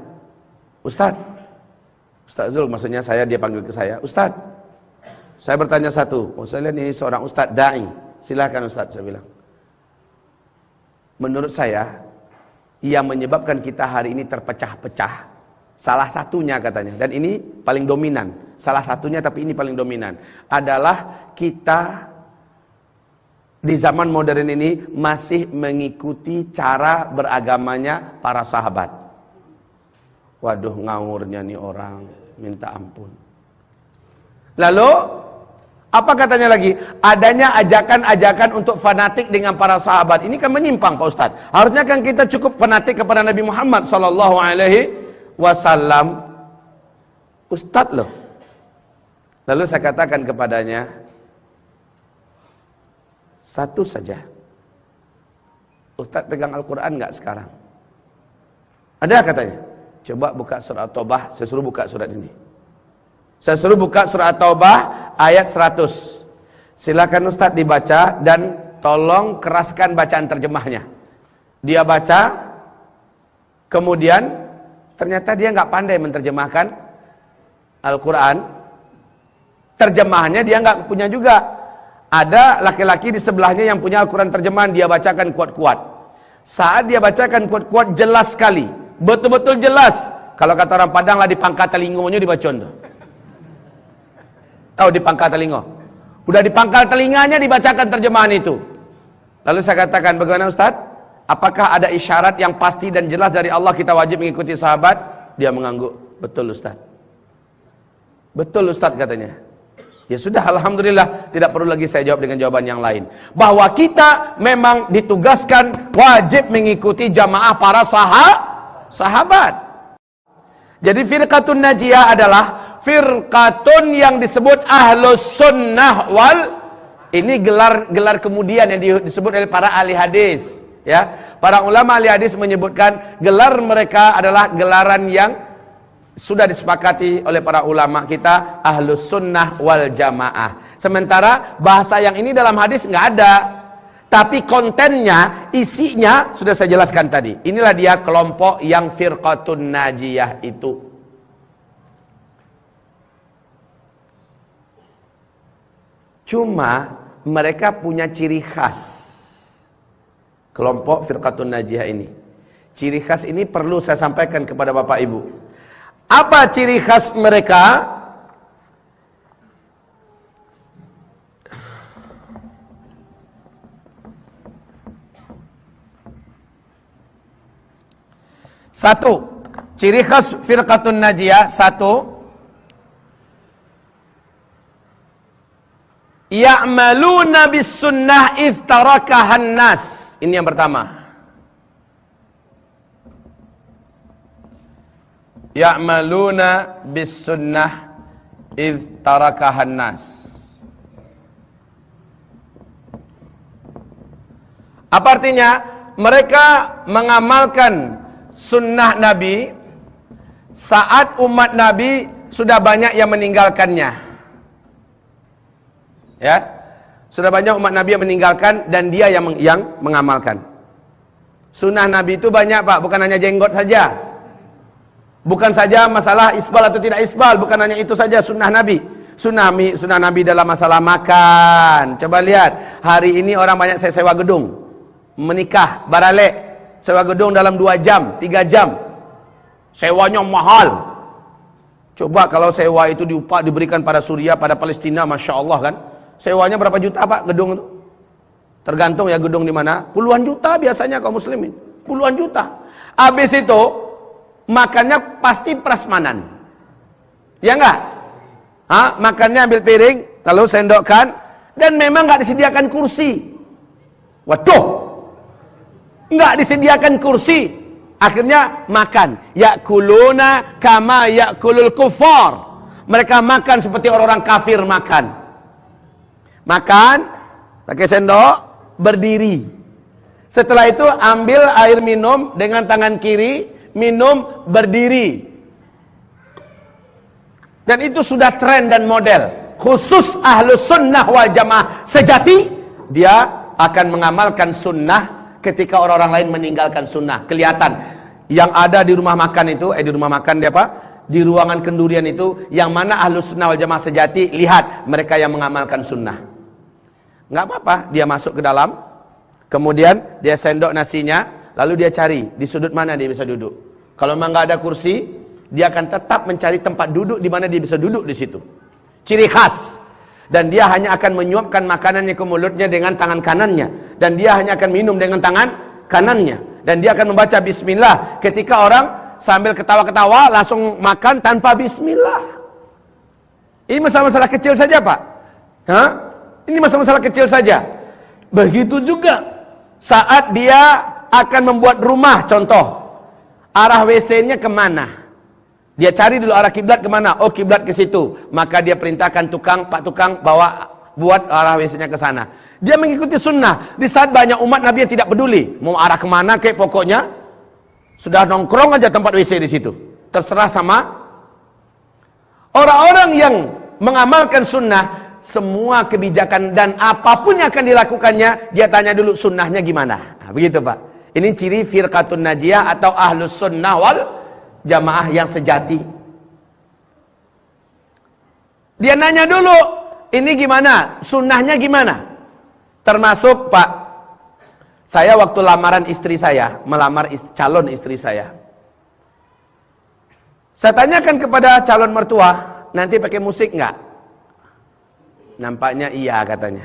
Ustaz Zul, maksudnya saya, dia panggil ke saya, Ustaz, saya bertanya satu. Oh, saya lihat ini seorang ustaz da'i. Silakan Ustaz, saya bilang. Menurut saya, yang menyebabkan kita hari ini terpecah-pecah, salah satunya katanya, dan ini paling dominan, salah satunya tapi ini paling dominan, adalah kita di zaman modern ini masih mengikuti cara beragamanya para sahabat. Waduh, ngawurnya nih orang, minta ampun. Lalu apa katanya lagi? Adanya ajakan-ajakan untuk fanatik dengan para sahabat. Ini kan menyimpang Pak Ustaz. Harusnya kan kita cukup fanatik kepada Nabi Muhammad sallallahu alaihi wasallam. Ustaz loh. Lalu saya katakan kepadanya, satu saja. Ustaz pegang Al-Quran enggak sekarang? Ada katanya. Coba buka surat Taubah, saya suruh buka surat ini. Saya suruh buka surat Taubah ayat 100. Silakan Ustaz dibaca dan tolong keraskan bacaan terjemahnya. Dia baca, kemudian ternyata dia nggak pandai menerjemahkan Al-Quran. Terjemahannya dia nggak punya juga. Ada laki-laki di sebelahnya yang punya Al-Quran terjemahan, dia bacakan kuat-kuat. Saat dia bacakan kuat-kuat jelas sekali. Betul-betul jelas. Kalau kata orang Padang lah, di pangkat telingonya dibacon. Tahu di pangkat telingo? Udah di pangkal telinganya dibacakan terjemahan itu. Lalu saya katakan, bagaimana Ustaz? Apakah ada isyarat yang pasti dan jelas dari Allah kita wajib mengikuti sahabat? Dia mengangguk. Betul Ustaz. Betul Ustaz katanya. Ya sudah, alhamdulillah, tidak perlu lagi saya jawab dengan jawaban yang lain. Bahwa kita memang ditugaskan wajib mengikuti jamaah para sahabat. Jadi firqatun najiyah adalah firqatun yang disebut ahlus sunnah wal, ini gelar kemudian yang disebut oleh para ahli hadis. Ya, para ulama ahli hadis menyebutkan gelar mereka adalah gelaran yang sudah disepakati oleh para ulama kita, ahlus sunnah wal jamaah. Sementara bahasa yang ini dalam hadis nggak ada, tapi kontennya, isinya sudah saya jelaskan tadi. Inilah dia kelompok yang firqatun najiyah itu. Cuma mereka punya ciri khas. Kelompok firqatun najiyah ini. Ciri khas ini perlu saya sampaikan kepada Bapak Ibu. Apa ciri khas mereka? Satu, ciri khas firqatun najiyah, satu, ya'maluna bis sunnah iftarakahan nas. Ini yang pertama. Ya'maluna bis sunnah idh tarakahan nas. Apa artinya? Mereka mengamalkan sunnah Nabi saat umat Nabi sudah banyak yang meninggalkannya. Ya, sudah banyak umat Nabi yang meninggalkan dan dia yang mengamalkan. Sunnah Nabi itu banyak, Pak, bukan hanya jenggot saja. Bukan saja masalah isbal atau tidak isbal, bukan hanya itu saja sunnah Nabi. Sunnah Nabi dalam masalah makan. Coba lihat, hari ini orang banyak saya sewa gedung, menikah, baralek, sewa gedung dalam 2 jam, 3 jam. Sewanya mahal. Coba kalau sewa itu diberikan pada Suriah, pada Palestina, Masya Allah kan. Sewanya berapa juta, Pak, gedung itu? Tergantung ya gedung di mana. Puluhan juta biasanya kaum muslimin. Puluhan juta. Habis itu makannya pasti prasmanan. Ya enggak? Makannya ambil piring, lalu sendokkan, dan memang enggak disediakan kursi. Waduh, enggak disediakan kursi. Akhirnya makan. Yakuluna kama yakulul kufar. Mereka makan seperti orang-orang kafir makan. Makan, pakai sendok, berdiri. Setelah itu ambil air minum dengan tangan kiri, minum berdiri. Dan itu sudah tren dan model. Khusus ahlus sunnah wal jamaah sejati, dia akan mengamalkan sunnah ketika orang-orang lain meninggalkan sunnah. Kelihatan. Yang ada di rumah makan itu, di rumah makan dia apa? Di ruangan kendurian itu, yang mana ahlus sunnah wal jamaah sejati, lihat mereka yang mengamalkan sunnah. Nggak apa-apa, dia masuk ke dalam, kemudian dia sendok nasinya, lalu dia cari di sudut mana dia bisa duduk. Kalau memang nggak ada kursi, dia akan tetap mencari tempat duduk di mana dia bisa duduk di situ. Ciri khas. Dan dia hanya akan menyuapkan makanannya ke mulutnya dengan tangan kanannya, dan dia hanya akan minum dengan tangan kanannya, dan dia akan membaca bismillah. Ketika orang sambil ketawa-ketawa langsung makan tanpa bismillah. Ini masalah-masalah kecil saja, Pak. Ini masalah-masalah kecil saja. Begitu juga saat dia akan membuat rumah, contoh, arah WC-nya kemana? Dia cari dulu arah kiblat kemana? Oh, kiblat ke situ. Maka dia perintahkan Pak tukang buat arah WC-nya ke sana. Dia mengikuti sunnah. Di saat banyak umat Nabi yang tidak peduli mau arah kemana, kayak pokoknya sudah nongkrong aja tempat WC di situ. Terserah sama orang-orang yang mengamalkan sunnah. Semua kebijakan dan apapun yang akan dilakukannya, dia tanya dulu sunnahnya gimana. Nah, begitu, Pak. Ini ciri firqatun najiyah atau ahlus sunnah wal jamaah yang sejati. Dia nanya dulu, ini gimana? Sunnahnya gimana? Termasuk, Pak, saya waktu lamaran istri saya, melamar calon istri saya. Saya tanyakan kepada calon mertua, nanti pakai musik enggak? Nampaknya iya katanya.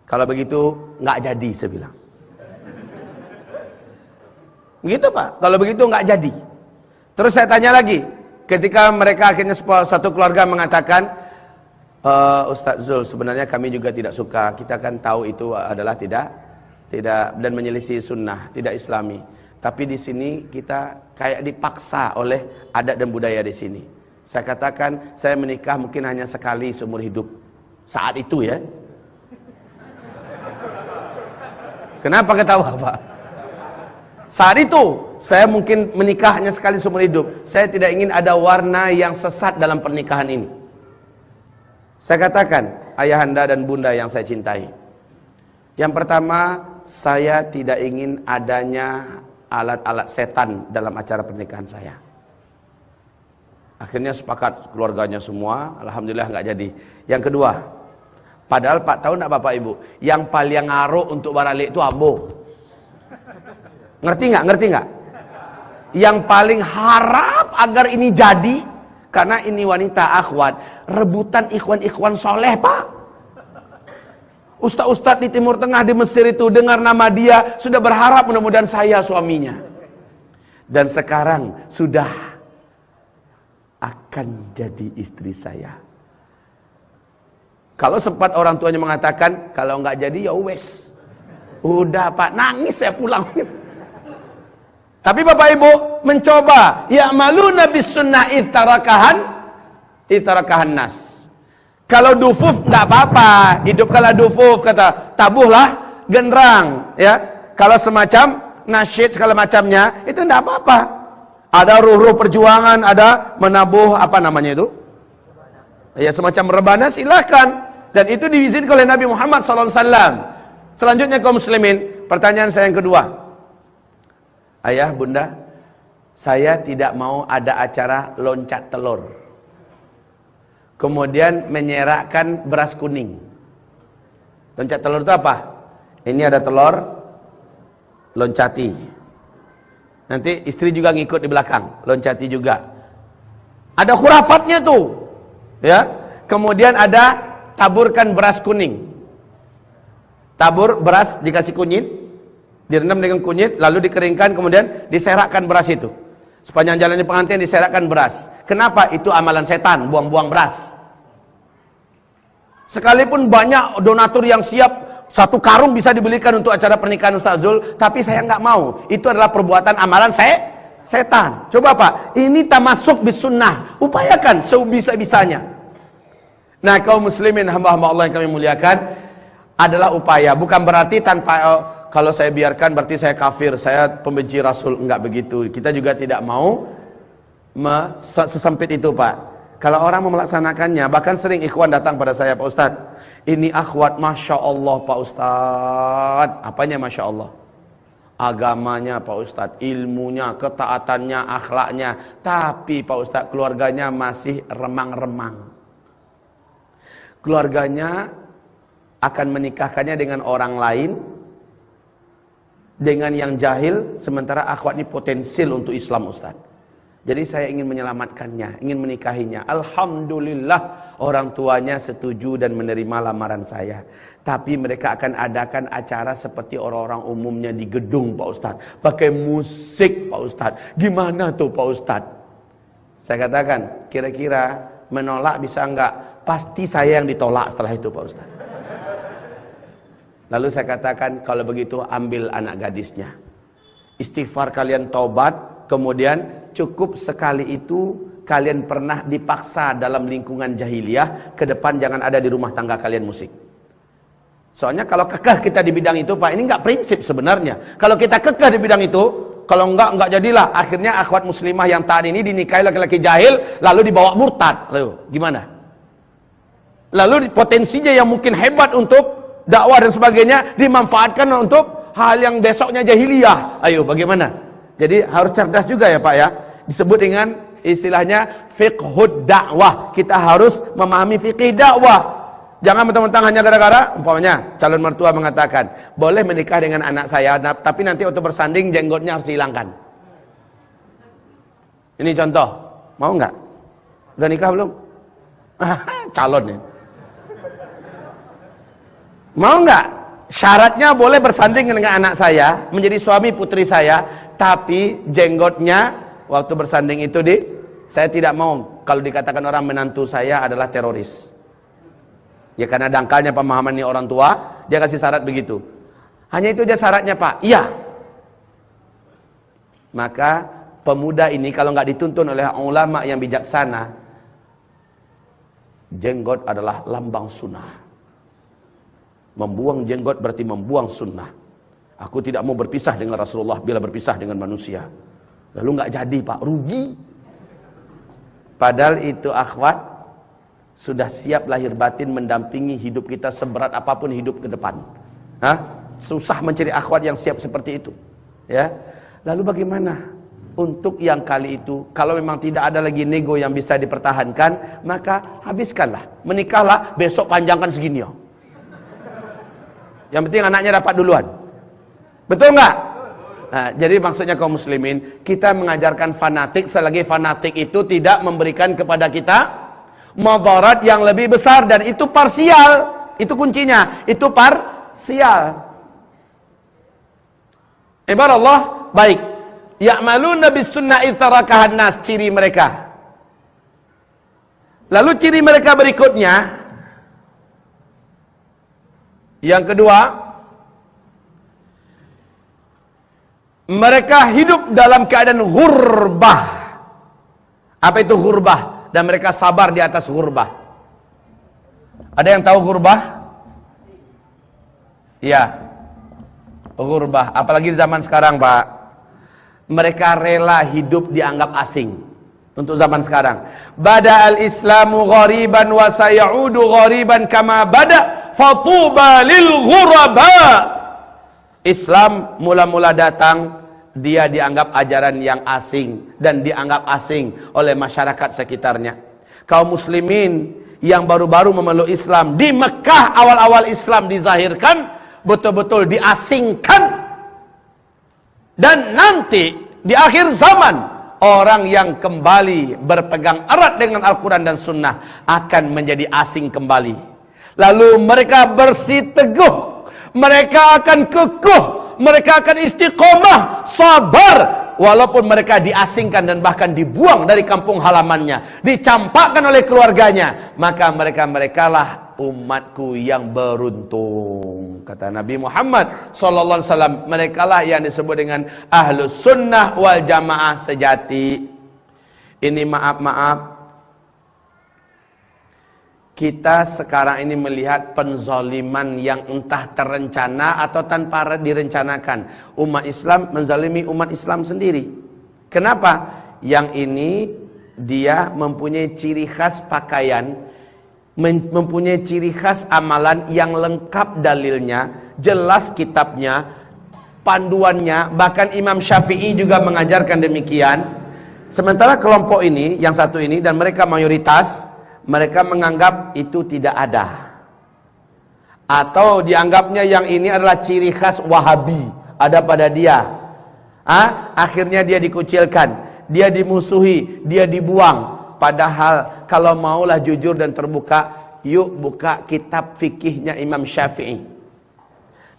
Kalau begitu nggak jadi, saya bilang. Begitu, Pak. Kalau begitu nggak jadi. Terus saya tanya lagi, ketika mereka akhirnya satu keluarga mengatakan, Ustaz Zul, sebenarnya kami juga tidak suka. Kita kan tahu itu adalah tidak dan menyelisih sunnah, tidak islami. Tapi di sini kita kayak dipaksa oleh adat dan budaya di sini. Saya katakan, saya menikah mungkin hanya sekali seumur hidup. Saat itu ya. Kenapa ketawa Pak? Saat itu, saya mungkin menikah hanya sekali seumur hidup. Saya tidak ingin ada warna yang sesat dalam pernikahan ini. Saya katakan, ayahanda dan bunda yang saya cintai. Yang pertama, saya tidak ingin adanya alat-alat setan dalam acara pernikahan saya. Akhirnya sepakat keluarganya semua, alhamdulillah nggak jadi. Yang kedua, padahal Pak tahu nggak Bapak Ibu, yang paling ngaruh untuk baralik itu ambo. Ngerti nggak? Yang paling harap agar ini jadi. Karena ini wanita akhwat, rebutan ikhwan-ikhwan soleh Pak. Ustaz-ustaz di Timur Tengah, di Mesir itu dengar nama dia, sudah berharap mudah-mudahan saya suaminya. Dan sekarang sudah akan jadi istri saya. Kalau sempat orang tuanya mengatakan, kalau nggak jadi ya wes. Udah Pak, nangis saya pulang. Tapi Bapak Ibu mencoba ya'maluna bis sunnah iftarakahan nas. Kalau dufuf enggak apa-apa, hidupkanlah dufuf, kata tabuhlah genderang ya. Kalau semacam nasyid segala macamnya itu enggak apa-apa. Ada ruh-ruh perjuangan, ada menabuh apa namanya itu? Ya semacam rebana silakan, dan itu diizinkan oleh Nabi Muhammad SAW. Selanjutnya kaum muslimin, pertanyaan saya yang kedua. Ayah, bunda, saya tidak mau ada acara loncat telur. Kemudian menyerakkan beras kuning. Loncat telur itu apa? Ini ada telur, loncati. Nanti istri juga ngikut di belakang, loncati juga. Ada khurafatnya tuh. Ya. Kemudian ada taburkan beras kuning. Tabur beras dikasih kunyit, direndam dengan kunyit, lalu dikeringkan, kemudian diserakkan beras itu. Sepanjang jalannya pengantin diserakkan beras. Kenapa? Itu amalan setan, buang-buang beras. Sekalipun banyak donatur yang siap, satu karung bisa dibelikan untuk acara pernikahan Ustaz Zul, tapi saya nggak mau. Itu adalah perbuatan amalan setan. Coba Pak, ini tamasuk bis sunnah. Upayakan sebisa-bisanya. Nah kaum muslimin, hamba-hamba Allah yang kami muliakan, adalah upaya. Bukan berarti tanpa... kalau saya biarkan berarti saya kafir, saya pembenci Rasul. Enggak begitu. Kita juga tidak mau sesempit itu Pak. Kalau orang mau melaksanakannya, bahkan sering ikhwan datang pada saya, Pak Ustadz, ini akhwat, Masya Allah Pak Ustadz. Apanya Masya Allah? Agamanya Pak Ustadz, ilmunya, ketaatannya, akhlaknya. Tapi Pak Ustadz, keluarganya masih remang-remang. Keluarganya akan menikahkannya dengan orang lain, dengan yang jahil, sementara akhwat ini potensial untuk Islam Ustaz. Jadi saya ingin menyelamatkannya, ingin menikahinya. Alhamdulillah orang tuanya setuju dan menerima lamaran saya. Tapi mereka akan adakan acara seperti orang-orang umumnya di gedung Pak Ustaz. Pakai musik Pak Ustaz. Gimana tuh Pak Ustaz? Saya katakan, kira-kira menolak bisa enggak? Pasti saya yang ditolak setelah itu Pak Ustaz. Lalu saya katakan, kalau begitu ambil anak gadisnya. Istighfar kalian, taubat, kemudian cukup sekali itu kalian pernah dipaksa dalam lingkungan jahiliyah, ke depan jangan ada di rumah tangga kalian musik. Soalnya kalau kekeh kita di bidang itu Pak, ini enggak prinsip sebenarnya. Kalau kita kekeh di bidang itu, kalau enggak jadilah. Akhirnya akhwat muslimah yang taat ini dinikahi laki-laki jahil, lalu dibawa murtad. Lalu gimana? Lalu potensinya yang mungkin hebat untuk dakwah dan sebagainya dimanfaatkan untuk hal yang besoknya jahiliyah. Ayo bagaimana? Jadi harus cerdas juga ya Pak ya. Disebut dengan istilahnya fiqhud dakwah. Kita harus memahami fikih dakwah. Jangan mentang-mentang hanya gara-gara umpamanya calon mertua mengatakan, boleh menikah dengan anak saya, tapi nanti waktu bersanding jenggotnya harus dihilangkan. Ini contoh. Mau nggak? Udah nikah belum? Calon ya. Mau nggak? Syaratnya boleh bersanding dengan anak saya, menjadi suami putri saya, tapi jenggotnya waktu bersanding itu saya tidak mau kalau dikatakan orang menantu saya adalah teroris. Ya karena dangkalnya pemahaman ini orang tua, dia kasih syarat begitu. Hanya itu aja syaratnya Pak. Iya. Maka pemuda ini kalau nggak dituntun oleh ulama yang bijaksana, jenggot adalah lambang sunnah. Membuang jenggot berarti membuang sunnah. Aku tidak mau berpisah dengan Rasulullah bila berpisah dengan manusia. Lalu nggak jadi Pak, rugi. Padahal itu akhwat sudah siap lahir batin mendampingi hidup kita seberat apapun hidup ke depan. Hah? Susah mencari akhwat yang siap seperti itu. Ya. Lalu bagaimana untuk yang kali itu? Kalau memang tidak ada lagi nego yang bisa dipertahankan, maka habiskanlah, menikahlah, besok panjangkan segini ya. Yang penting anaknya dapat duluan. Betul nggak? Nah, jadi maksudnya kaum muslimin, kita mengajarkan fanatik selagi fanatik itu tidak memberikan kepada kita mudarat yang lebih besar, dan itu parsial. Itu kuncinya, itu parsial. Ibarat Allah, baik. Ya'maluna bis sunnah itsarakahan nas, ciri mereka. Lalu ciri mereka berikutnya, yang kedua, mereka hidup dalam keadaan ghurbah. Apa itu ghurbah? Dan mereka sabar di atas ghurbah. Ada yang tahu ghurbah? Ya, ghurbah. Apalagi di zaman sekarang Pak, mereka rela hidup dianggap asing. Untuk zaman sekarang, bada al-islamu ghariban wa sayaudu ghariban kama bada fatuba lil ghuraba. Islam mula-mula datang, dia dianggap ajaran yang asing dan dianggap asing oleh masyarakat sekitarnya. Kaum muslimin yang baru-baru memeluk Islam di Mekah, awal-awal Islam dizahirkan, betul-betul diasingkan. Dan nanti di akhir zaman, orang yang kembali berpegang erat dengan Al-Quran dan Sunnah akan menjadi asing kembali. Lalu mereka bersiteguh, mereka akan kekuh, mereka akan istiqomah, sabar, walaupun mereka diasingkan dan bahkan dibuang dari kampung halamannya, dicampakkan oleh keluarganya. Maka mereka-merekalah umatku yang beruntung. Kata Nabi Muhammad SAW, merekalah yang disebut dengan ahlus sunnah wal jamaah sejati. Ini maaf-maaf, kita sekarang ini melihat penzaliman yang entah terencana atau tanpa direncanakan. Umat Islam menzalimi umat Islam sendiri. Kenapa? Yang ini dia mempunyai ciri khas pakaian, mempunyai ciri khas amalan yang lengkap dalilnya, jelas kitabnya, panduannya, bahkan Imam Syafi'i juga mengajarkan demikian. Sementara kelompok ini, yang satu ini, dan mereka mayoritas, mereka menganggap itu tidak ada. Atau dianggapnya yang ini adalah ciri khas Wahabi, ada pada dia. Akhirnya dia dikucilkan, dia dimusuhi, dia dibuang. Padahal kalau maulah jujur dan terbuka, yuk buka kitab fikihnya Imam Syafi'i.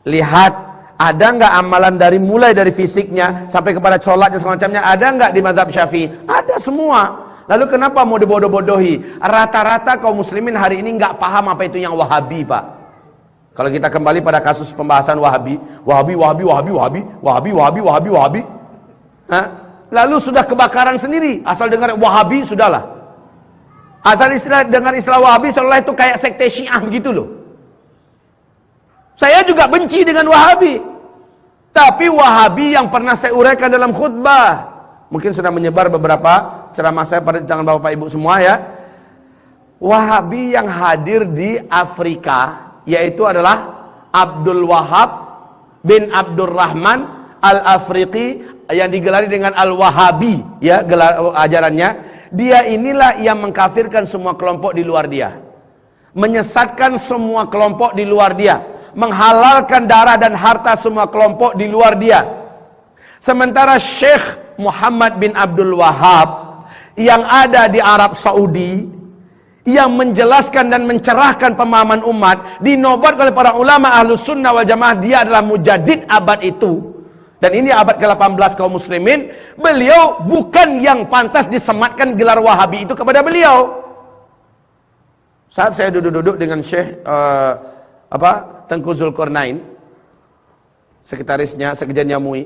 Lihat, ada nggak amalan dari mulai dari fisiknya sampai kepada sholatnya semacamnya, ada nggak di mazhab Syafi'i? Ada semua. Lalu kenapa mau dibodoh-bodohi? Rata-rata kaum muslimin hari ini nggak paham apa itu yang Wahabi, Pak. Kalau kita kembali pada kasus pembahasan Wahabi, Wahabi. Lalu sudah kebakaran sendiri. Asal dengar Wahabi sudahlah. Asal dengar istilah Wahabi seolah itu kayak sekte Syiah begitu loh. Saya juga benci dengan Wahabi. Tapi Wahabi yang pernah saya uraikan dalam khutbah, mungkin sudah menyebar beberapa ceramah saya pada tangan Bapak Ibu semua ya. Wahabi yang hadir di Afrika yaitu adalah Abdul Wahab bin Abdurrahman Al-Afriqi yang digelari dengan Al-Wahabi ya, gelar ajarannya. Dia inilah yang mengkafirkan semua kelompok di luar dia, menyesatkan semua kelompok di luar dia, menghalalkan darah dan harta semua kelompok di luar dia. Sementara Syekh Muhammad bin Abdul Wahab yang ada di Arab Saudi, yang menjelaskan dan mencerahkan pemahaman umat, dinobatkan oleh para ulama ahlus sunnah wal jamaah, dia adalah mujaddid abad itu. Dan ini abad ke-18 kaum muslimin. Beliau bukan yang pantas disematkan gelar Wahabi itu kepada beliau. Saat saya duduk-duduk dengan Syekh Tengku Zulkarnain, sekretarisnya Sekjen Yamui,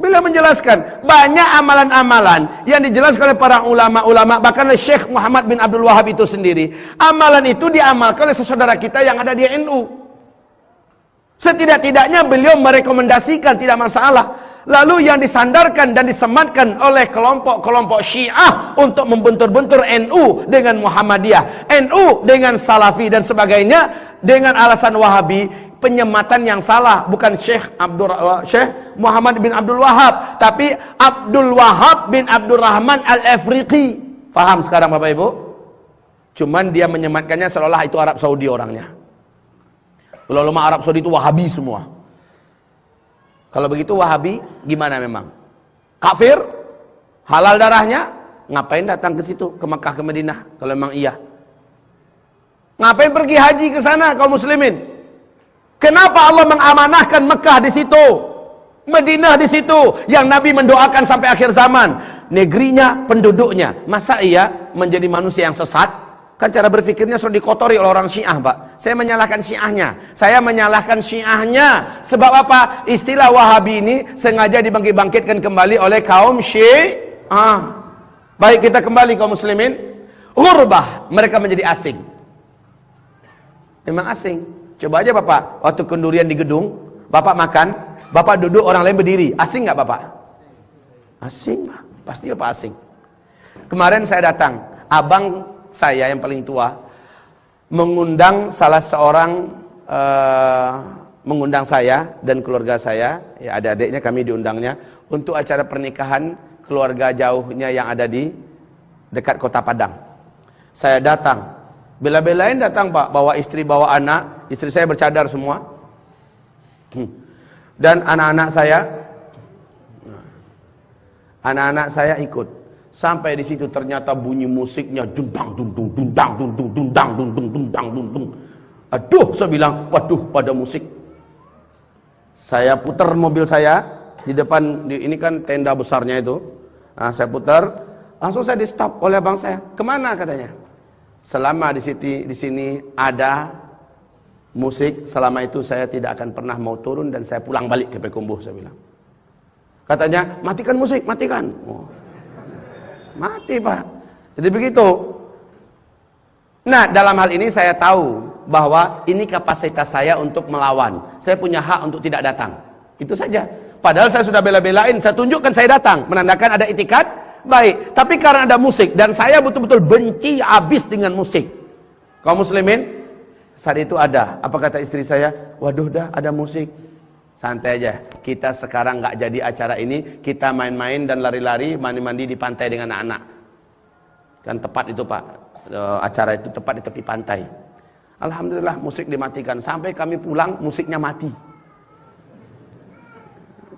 beliau menjelaskan banyak amalan-amalan yang dijelaskan oleh para ulama-ulama, bahkan oleh Syekh Muhammad bin Abdul Wahab itu sendiri. Amalan itu diamalkan oleh saudara kita yang ada di NU. Setidak-tidaknya beliau merekomendasikan, tidak masalah. Lalu yang disandarkan dan disematkan oleh kelompok-kelompok Syiah untuk membentur-bentur NU dengan Muhammadiyah, NU dengan Salafi dan sebagainya dengan alasan Wahabi, penyematan yang salah. Bukan Syekh Muhammad bin Abdul Wahab, tapi Abdul Wahab bin Abdurrahman Al-Afriqi. Paham sekarang Bapak Ibu? Cuman dia menyematkannya seolah itu Arab Saudi orangnya. Ulama Arab Saudi itu Wahabi semua. Kalau begitu Wahabi gimana memang? Kafir? Halal darahnya? Ngapain datang ke situ, ke Mekah, ke Madinah? Kalau memang iya. Ngapain pergi haji ke sana kaum muslimin? Kenapa Allah mengamanahkan Mekah di situ? Madinah di situ yang Nabi mendoakan sampai akhir zaman, negerinya, penduduknya. Masa iya menjadi manusia yang sesat? Kan cara berpikirnya sudah dikotori oleh orang Syiah, Pak. Saya menyalahkan Syiahnya. Saya menyalahkan Syiahnya. Sebab apa? Istilah Wahabi ini sengaja dibangkit-bangkitkan kembali oleh kaum Syiah. Baik, kita kembali kaum muslimin. Ghurbah, mereka menjadi asing. Memang asing. Coba aja Bapak, waktu kendurian di gedung, Bapak makan, Bapak duduk, orang lain berdiri. Asing nggak Bapak? Asing, Pak. Pasti Bapak asing. Kemarin saya datang, abang saya yang paling tua mengundang salah seorang, mengundang saya dan keluarga saya, ya ada adiknya, kami diundangnya untuk acara pernikahan keluarga jauhnya yang ada di dekat kota Padang. Saya datang, bela-belain datang Pak, bawa istri, bawa anak, istri saya bercadar semua, dan anak-anak saya ikut. Sampai di situ ternyata bunyi musiknya dundang dundung dundang dundung dundang dundung dundang dundung. Aduh, saya bilang, waduh, pada musik. Saya putar mobil saya di depan, ini kan tenda besarnya itu. Nah, saya putar, langsung saya di stop oleh abang saya. Kemana katanya? Selama di sini ada musik, selama itu saya tidak akan pernah mau turun dan saya pulang balik ke Payakumbuh, saya bilang. Katanya, matikan musik, matikan. Oh. Mati Pak. Jadi begitu. Nah, dalam hal ini saya tahu bahwa ini kapasitas saya untuk melawan. Saya punya hak untuk tidak datang. Itu saja. Padahal saya sudah bela-belain, saya tunjukkan saya datang, menandakan ada itikad baik. Tapi karena ada musik dan saya betul-betul benci habis dengan musik. Kaum muslimin, saat itu ada. Apa kata istri saya? Waduh dah, ada musik. Santai aja, kita sekarang nggak jadi acara ini, kita main-main dan lari-lari, mandi-mandi di pantai dengan anak-anak. Kan tepat itu Pak, acara itu tepat di tepi pantai. Alhamdulillah musik dimatikan, sampai kami pulang musiknya mati.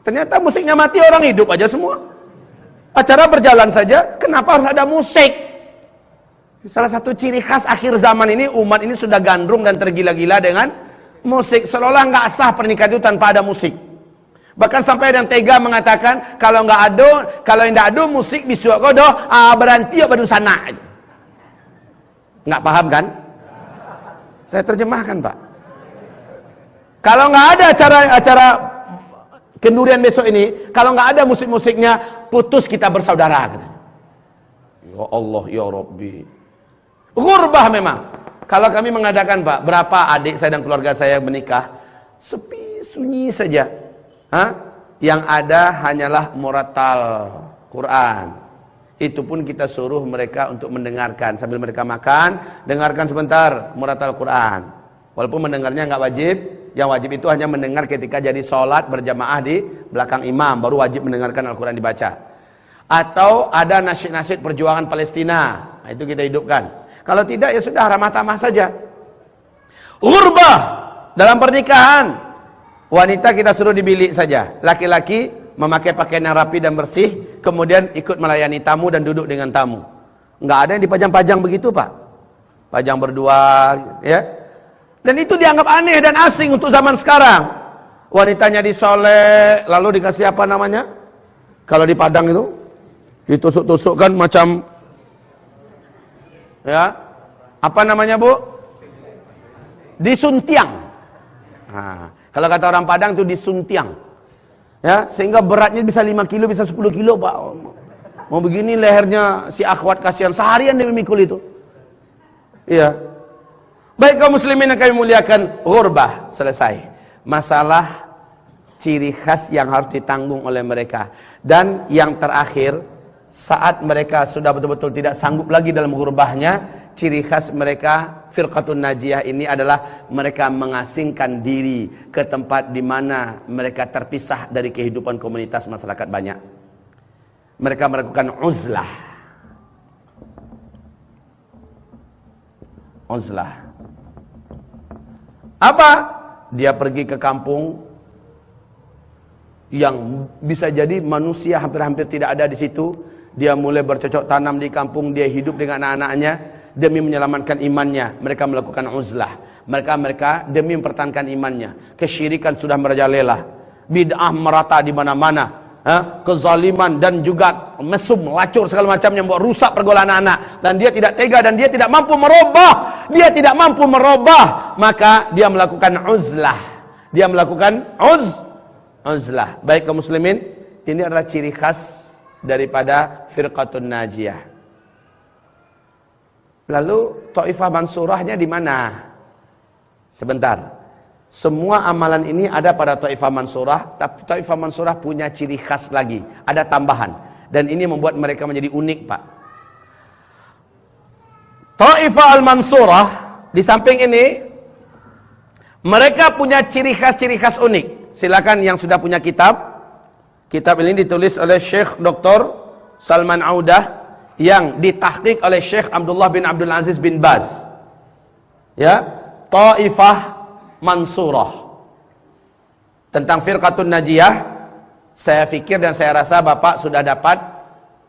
Ternyata musiknya mati, orang hidup aja semua. Acara berjalan saja, kenapa harus ada musik? Salah satu ciri khas akhir zaman ini, umat ini sudah gandrung dan tergila-gila dengan musik, seolah nggak sah pernikahan itu tanpa ada musik. Bahkan sampai ada yang tega mengatakan kalau nggak ada musik bisa kodoh berhenti pada sana. Nggak paham kan? Saya terjemahkan Pak. Kalau nggak ada acara kendurian besok ini, kalau nggak ada musik-musiknya, putus kita bersaudara. Ya Allah ya Rabbi. Ghurbah memang. Kalau kami mengadakan Pak, berapa adik saya dan keluarga saya menikah, sepi sunyi saja. Yang ada hanyalah muratal Quran. Itu pun kita suruh mereka untuk mendengarkan. Sambil mereka makan, dengarkan sebentar muratal Quran. Walaupun mendengarnya nggak wajib, yang wajib itu hanya mendengar ketika jadi sholat berjamaah di belakang imam, baru wajib mendengarkan Al-Quran dibaca. Atau ada nasyid-nasyid perjuangan Palestina, nah, itu kita hidupkan. Kalau tidak ya sudah ramah tamah saja. Ghurbah dalam pernikahan, wanita kita suruh di bilik saja, laki-laki memakai pakaian yang rapi dan bersih, kemudian ikut melayani tamu dan duduk dengan tamu. Nggak ada yang dipajang-pajang begitu Pak, pajang berdua, ya. Dan itu dianggap aneh dan asing untuk zaman sekarang. Wanitanya disolek, lalu dikasih apa namanya? Kalau di Padang itu ditusuk-tusukkan macam, ya, Apa namanya, Bu? Disuntiang. Nah, kalau kata orang Padang itu disuntiang. Ya, sehingga beratnya bisa 5 kilo, bisa 10 kilo, Pak. Mau begini lehernya si akhwat, kasihan seharian dia memikul itu. Iya. Baik kaum muslimin yang kami muliakan, ghurbah selesai. Masalah ciri khas yang harus ditanggung oleh mereka. Dan yang terakhir, saat mereka sudah betul-betul tidak sanggup lagi dalam ghurbahnya, ciri khas mereka firqatun najiyah ini adalah mereka mengasingkan diri ke tempat di mana mereka terpisah dari kehidupan komunitas masyarakat banyak. Mereka melakukan uzlah. Uzlah. Apa? Dia pergi ke kampung yang bisa jadi manusia hampir-hampir tidak ada di situ. Dia mulai bercocok tanam di kampung, dia hidup dengan anak-anaknya demi menyelamatkan imannya. Mereka melakukan uzlah. Mereka demi mempertahankan imannya. Kesyirikan sudah merajalela, bid'ah merata di mana-mana. Kezaliman dan juga mesum, lacur segala macamnya membuat rusak pergaulan anak, dan dia tidak tega dan dia tidak mampu merubah. Dia tidak mampu merubah, maka dia melakukan uzlah. Dia melakukan uzlah. Baik kaum muslimin, ini adalah ciri khas daripada firqatun najiyah. Lalu Taifah Mansurahnya di mana? Sebentar. Semua amalan ini ada pada Taifah Mansurah, tapi Taifah Mansurah punya ciri khas lagi, ada tambahan. Dan ini membuat mereka menjadi unik, Pak. Taifah Al-Mansurah, di samping ini, mereka punya ciri khas unik. Silakan yang sudah punya kitab. Kitab ini ditulis oleh Syekh Dr. Salman Audah, yang ditahqiq oleh Syekh Abdullah bin Abdul Aziz bin Baz. Ya, Taifah Mansurah. Tentang firqatun najiyah, saya pikir dan saya rasa Bapak sudah dapat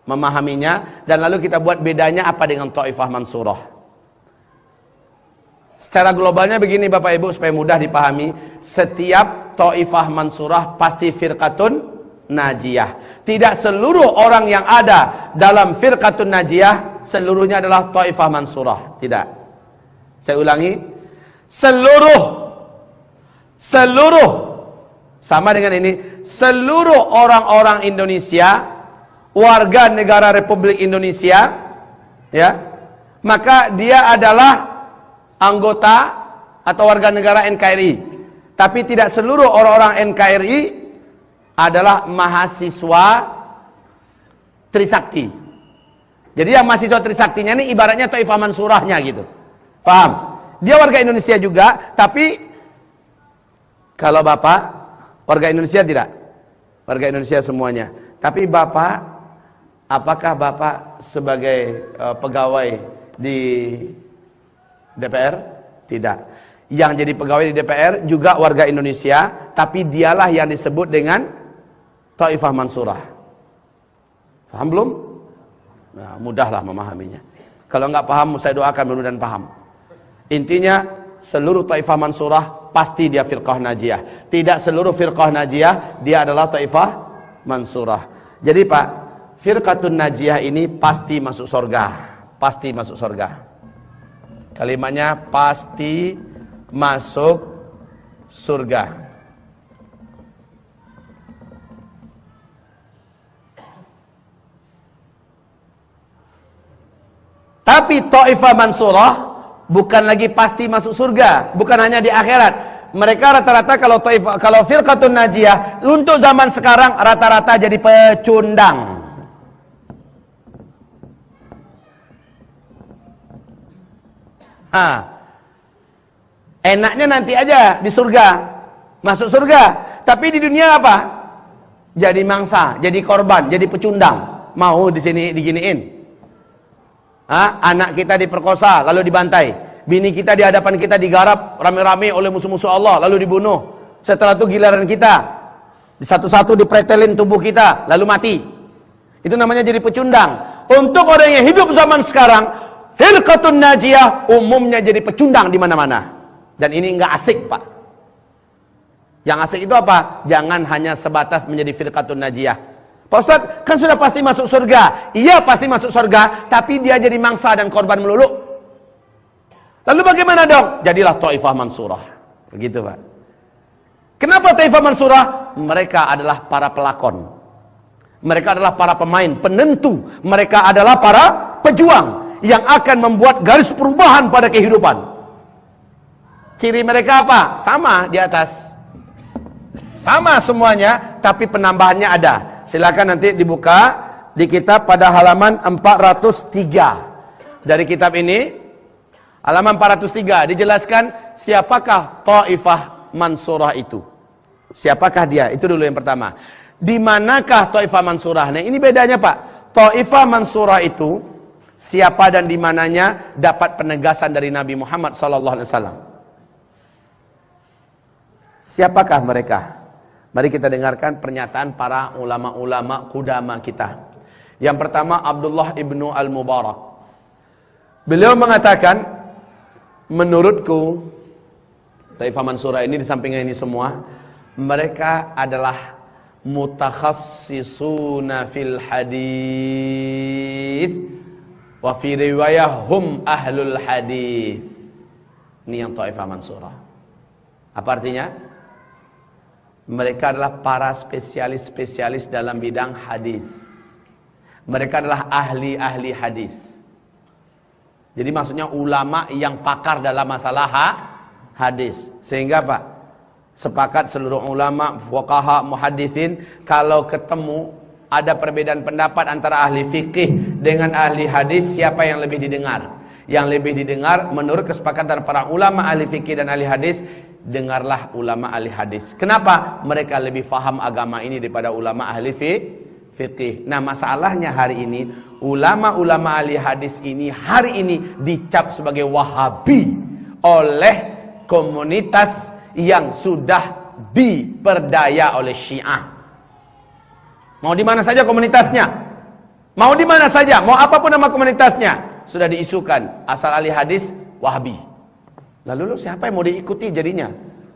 memahaminya. Dan lalu kita buat bedanya apa dengan Taifah Mansurah. Secara globalnya begini Bapak Ibu, supaya mudah dipahami. Setiap Taifah Mansurah pasti firqatun najiyah. Tidak seluruh orang yang ada dalam firqatun najiyah seluruhnya adalah Taifah Mansurah. Tidak. Saya ulangi. Seluruh sama dengan ini, seluruh orang-orang Indonesia, warga negara Republik Indonesia, ya, maka dia adalah anggota atau warga negara NKRI. Tapi tidak seluruh orang-orang NKRI adalah mahasiswa Trisakti. Jadi yang mahasiswa Trisaktinya ini ibaratnya Taifah Mansurahnya gitu. Paham? Dia warga Indonesia juga, tapi kalau Bapak warga Indonesia tidak? Warga Indonesia semuanya. Tapi Bapak, apakah Bapak sebagai pegawai di DPR? Tidak. Yang jadi pegawai di DPR juga warga Indonesia, tapi dialah yang disebut dengan Taifah Mansurah. Paham belum? Nah, mudahlah memahaminya. Kalau nggak paham, saya doakan mudah-mudahan paham. Intinya, seluruh Taifah Mansurah pasti dia firqah najiyah. Tidak seluruh firqah najiyah dia adalah Taifah Mansurah. Jadi Pak, firqatun najiyah ini pasti masuk surga. Pasti masuk surga. Kalimatnya pasti masuk surga. Tapi Taifah Mansurah bukan lagi pasti masuk surga, bukan hanya di akhirat. Mereka rata-rata kalau firqatun najiyah untuk zaman sekarang rata-rata jadi pecundang. Enaknya nanti aja di surga, masuk surga. Tapi di dunia apa? Jadi mangsa, jadi korban, jadi pecundang. Mau di sini diginiin. Anak kita diperkosa lalu dibantai, bini kita di hadapan kita digarap rame-rame oleh musuh-musuh Allah lalu dibunuh. Setelah itu giliran kita satu-satu dipretelin tubuh kita lalu mati. Itu namanya jadi pecundang. Untuk orang yang hidup zaman sekarang, firqatun najiyah umumnya jadi pecundang di mana-mana. Dan ini enggak asik, Pak. Yang asik itu apa? Jangan hanya sebatas menjadi firqatun najiyah. Pak Ustadz, kan sudah pasti masuk surga. Iya pasti masuk surga, tapi dia jadi mangsa dan korban melulu. Lalu bagaimana dong? Jadilah Taifah Mansurah. Begitu Pak. Kenapa Taifah Mansurah? Mereka adalah para pelakon. Mereka adalah para pemain, penentu. Mereka adalah para pejuang yang akan membuat garis perubahan pada kehidupan. Ciri mereka apa? Sama di atas. Sama semuanya, tapi penambahannya ada. Silakan nanti dibuka di kitab pada halaman 403. Dari kitab ini, halaman 403 dijelaskan siapakah Taifah Mansurah itu. Siapakah dia? Itu dulu yang pertama. Di manakah Taifah Mansurah? Nah, ini bedanya Pak. Taifah Mansurah itu siapa dan di mananya dapat penegasan dari Nabi Muhammad SAW. Siapakah mereka? Mari kita dengarkan pernyataan para ulama-ulama qudama kita. Yang pertama Abdullah ibnu Al-Mubarak. Beliau mengatakan, menurutku Taifah Mansurah ini di samping ini semua, mereka adalah mutakhassisuna fil hadis wa fi riwayah hum ahlul hadis. Ini yang Taifah Mansurah. Apa artinya? Mereka adalah para spesialis-spesialis dalam bidang hadis. Mereka adalah ahli-ahli hadis. Jadi maksudnya ulama yang pakar dalam masalah hadis. Sehingga Pak, sepakat seluruh ulama, fuqaha, muhaddisin, kalau ketemu ada perbedaan pendapat antara ahli fikih dengan ahli hadis, siapa yang lebih didengar? Yang lebih didengar menurut kesepakatan para ulama ahli fikih dan ahli hadis, dengarlah ulama ahli hadis. Kenapa? Mereka lebih faham agama ini daripada ulama ahli fikih. Nah, masalahnya hari ini ulama-ulama ahli hadis ini hari ini dicap sebagai Wahabi oleh komunitas yang sudah diperdaya oleh Syiah. Mau di mana saja komunitasnya, mau di mana saja, mau apapun nama komunitasnya, sudah diisukan asal ahli hadis Wahabi. Lalu siapa yang mau diikuti jadinya?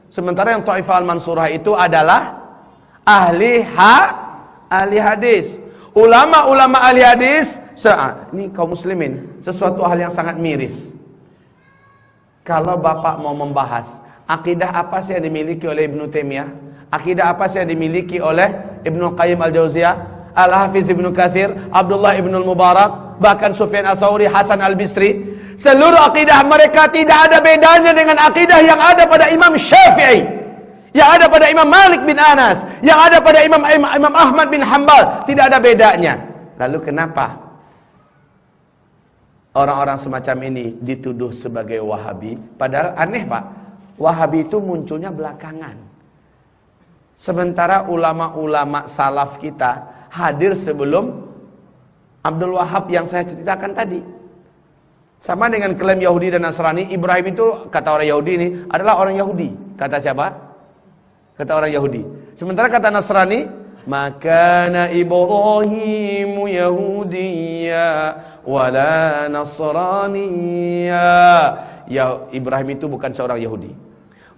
Sementara yang Taifah Al-Mansurah itu adalah ahli hadis. Ulama-ulama ahli hadis, ini kaum muslimin, sesuatu hal yang sangat miris. Kalau Bapak mau membahas akidah apa sih yang dimiliki oleh Ibnu Taimiyah, akidah apa sih yang dimiliki oleh Ibnu Qayyim Al-Jauziyah, Al-Hafiz Ibnu Katsir, Abdullah Ibnu Mubarak, bahkan Sufyan Ats-Tsauri, Hasan Al-Bisri, seluruh akidah mereka tidak ada bedanya dengan akidah yang ada pada Imam Syafi'i, yang ada pada Imam Malik bin Anas, yang ada pada Imam Ahmad bin Hanbal, tidak ada bedanya. Lalu kenapa orang-orang semacam ini dituduh sebagai Wahabi? Padahal aneh Pak, Wahabi itu munculnya belakangan. Sementara ulama-ulama salaf kita hadir sebelum Abdul Wahab yang saya ceritakan tadi. Sama dengan klaim Yahudi dan Nasrani, Ibrahim itu kata orang Yahudi ini adalah orang Yahudi. Kata siapa? Kata orang Yahudi. Sementara kata Nasrani, makana Ibrahimu Yahudiyya wala Nasraniyya. Ya, Ibrahim itu bukan seorang Yahudi,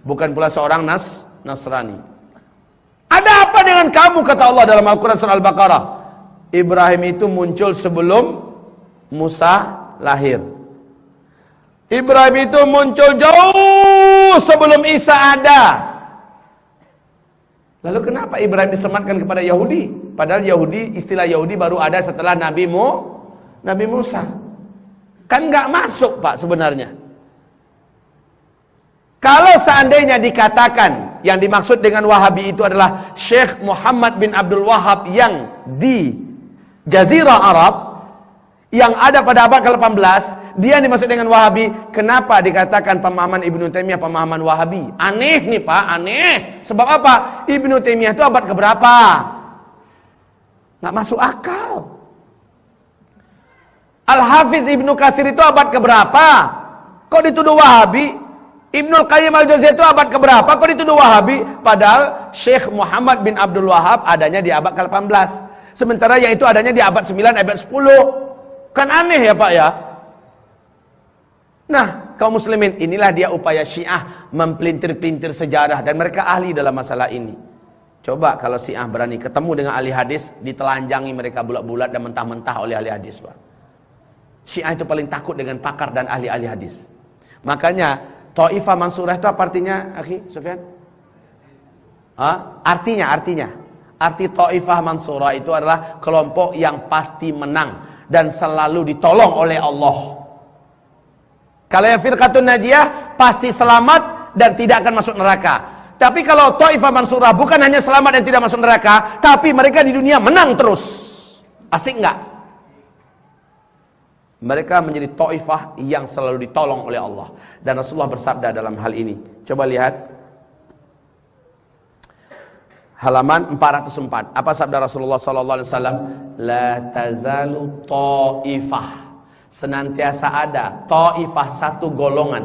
bukan pula seorang Nasrani. Ada apa dengan kamu, kata Allah dalam Al-Quran surah Al-Baqarah? Ibrahim itu muncul sebelum Musa lahir. Ibrahim itu muncul jauh sebelum Isa ada. Lalu kenapa Ibrahim disematkan kepada Yahudi? Padahal Yahudi, istilah Yahudi baru ada setelah Nabi Musa. Kan nggak masuk Pak sebenarnya. Kalau seandainya dikatakan yang dimaksud dengan Wahabi itu adalah Syekh Muhammad bin Abdul Wahab yang di Jazirah Arab, yang ada pada abad ke-18, dia dimaksud dengan Wahabi. Kenapa dikatakan pemahaman Ibnu Taimiyah pemahaman Wahabi? Aneh nih Pak, aneh. Sebab apa? Ibnu Taimiyah itu abad keberapa? Nggak masuk akal. Al-Hafiz Ibnu Katsir itu abad keberapa? Kok dituduh Wahabi? Ibnu Qayyim Al-Jauziyah itu abad keberapa? Kok dituduh Wahabi? Padahal Syekh Muhammad bin Abdul Wahab adanya di abad ke-18. Sementara yang itu adanya di abad 9, abad 10. Kan aneh ya Pak ya? Nah, kaum muslimin, inilah dia upaya Syiah mempelintir-pelintir sejarah, dan mereka ahli dalam masalah ini. Coba kalau Syiah berani ketemu dengan ahli hadis, ditelanjangi mereka bulat-bulat dan mentah-mentah oleh ahli hadis Pak. Syiah itu paling takut dengan pakar dan ahli-ahli hadis. Makanya Taifah Mansurah itu apa artinya, akhi Sufyan? Artinya arti Taifah Mansurah itu adalah kelompok yang pasti menang dan selalu ditolong oleh Allah. Kalau yang firqatun najiyah pasti selamat dan tidak akan masuk neraka. Tapi kalau Taifah Mansurah bukan hanya selamat dan tidak masuk neraka, tapi mereka di dunia menang terus. Asik enggak? Mereka menjadi Taifah yang selalu ditolong oleh Allah. Dan Rasulullah bersabda dalam hal ini. Coba lihat halaman 404. Apa sabda Rasulullah sallallahu alaihi wasallam? La tazalu taifah. Senantiasa ada taifah, satu golongan.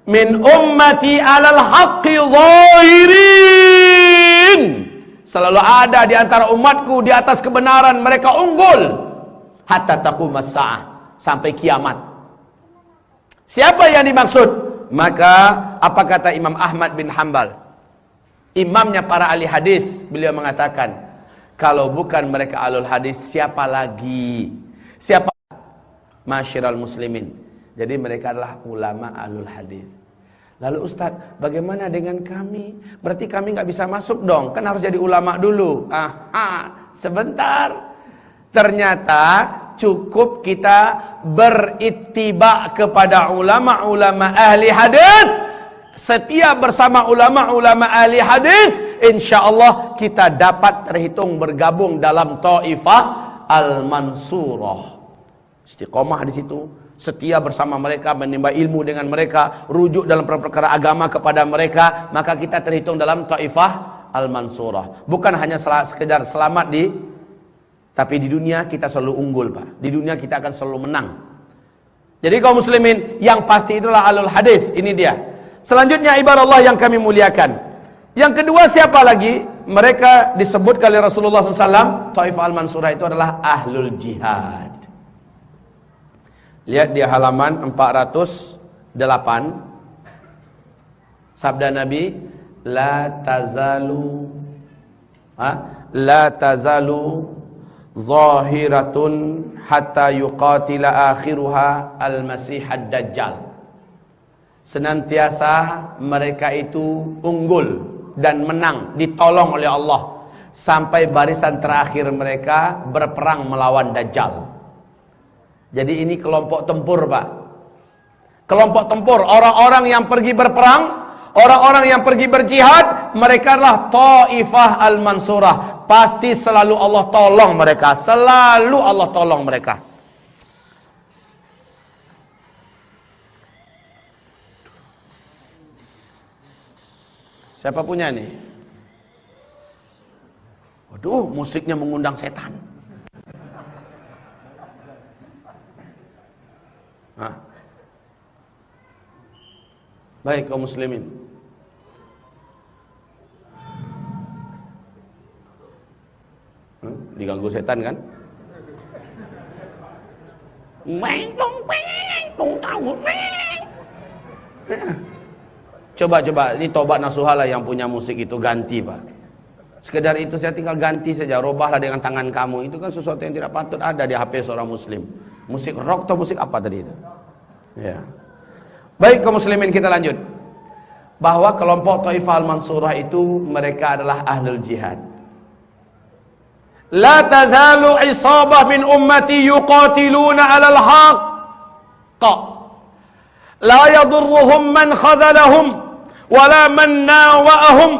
Min ummati 'alal haqqi zahirin. Selalu ada di antara umatku di atas kebenaran, mereka unggul hatta taqumas saah, sampai kiamat. Siapa yang dimaksud? Maka apa kata Imam Ahmad bin Hanbal, imamnya para ahli hadis? Beliau mengatakan, kalau bukan mereka ahlul hadis, siapa lagi? Siapa? Masyiral muslimin. Jadi mereka adalah ulama ahlul hadis. Lalu Ustaz, bagaimana dengan kami? Berarti kami nggak bisa masuk dong, kan harus jadi ulama dulu. Sebentar. Ternyata cukup kita berittiba kepada ulama-ulama ahli hadis. Setia bersama ulama-ulama ahli hadis, insyaallah kita dapat terhitung bergabung dalam Taifah Al-Mansurah. Istiqomah di situ, setia bersama mereka, menimba ilmu dengan mereka, rujuk dalam perkara agama kepada mereka, maka kita terhitung dalam Taifah Al-Mansurah. Bukan hanya sekedar selamat tapi di dunia kita selalu unggul, Pak. Di dunia kita akan selalu menang. Jadi kaum muslimin, yang pasti itulah ahlul hadis. Ini dia. Selanjutnya ibarat Allah yang kami muliakan. Yang kedua siapa lagi? Mereka disebut oleh Rasulullah SAW, Taifah Al-Mansurah itu adalah ahlul jihad. Lihat di halaman 408. Sabda Nabi, la tazalu zahiratun hatta yuqatila akhiruha al-masih ad-dajjal. Senantiasa mereka itu unggul dan menang, ditolong oleh Allah sampai barisan terakhir mereka berperang melawan Dajjal. Jadi ini kelompok tempur, Pak. Kelompok tempur, orang-orang yang pergi berperang, orang-orang yang pergi berjihad, mereka adalah Taifah Al-Mansurah. Pasti selalu Allah tolong mereka, selalu Allah tolong mereka. Siapa punya nih? Waduh, musiknya mengundang setan. Baik kaum muslimin. Diganggu setan kan? Coba, ini tobat nasuhala yang punya musik itu ganti, Pak. Sekedar itu saya tinggal ganti saja, robahlah dengan tangan kamu. Itu kan sesuatu yang tidak patut ada di HP seorang muslim. Musik rock atau musik apa tadi itu? Ya. Baik kaum muslimin, kita lanjut. Bahwa kelompok Taifah Al-Mansurah itu mereka adalah ahlul jihad. La tazalu isabah min ummati yuqatiluna 'alal haqq. La yadurruhum man khadalahum wala man nawa'ahum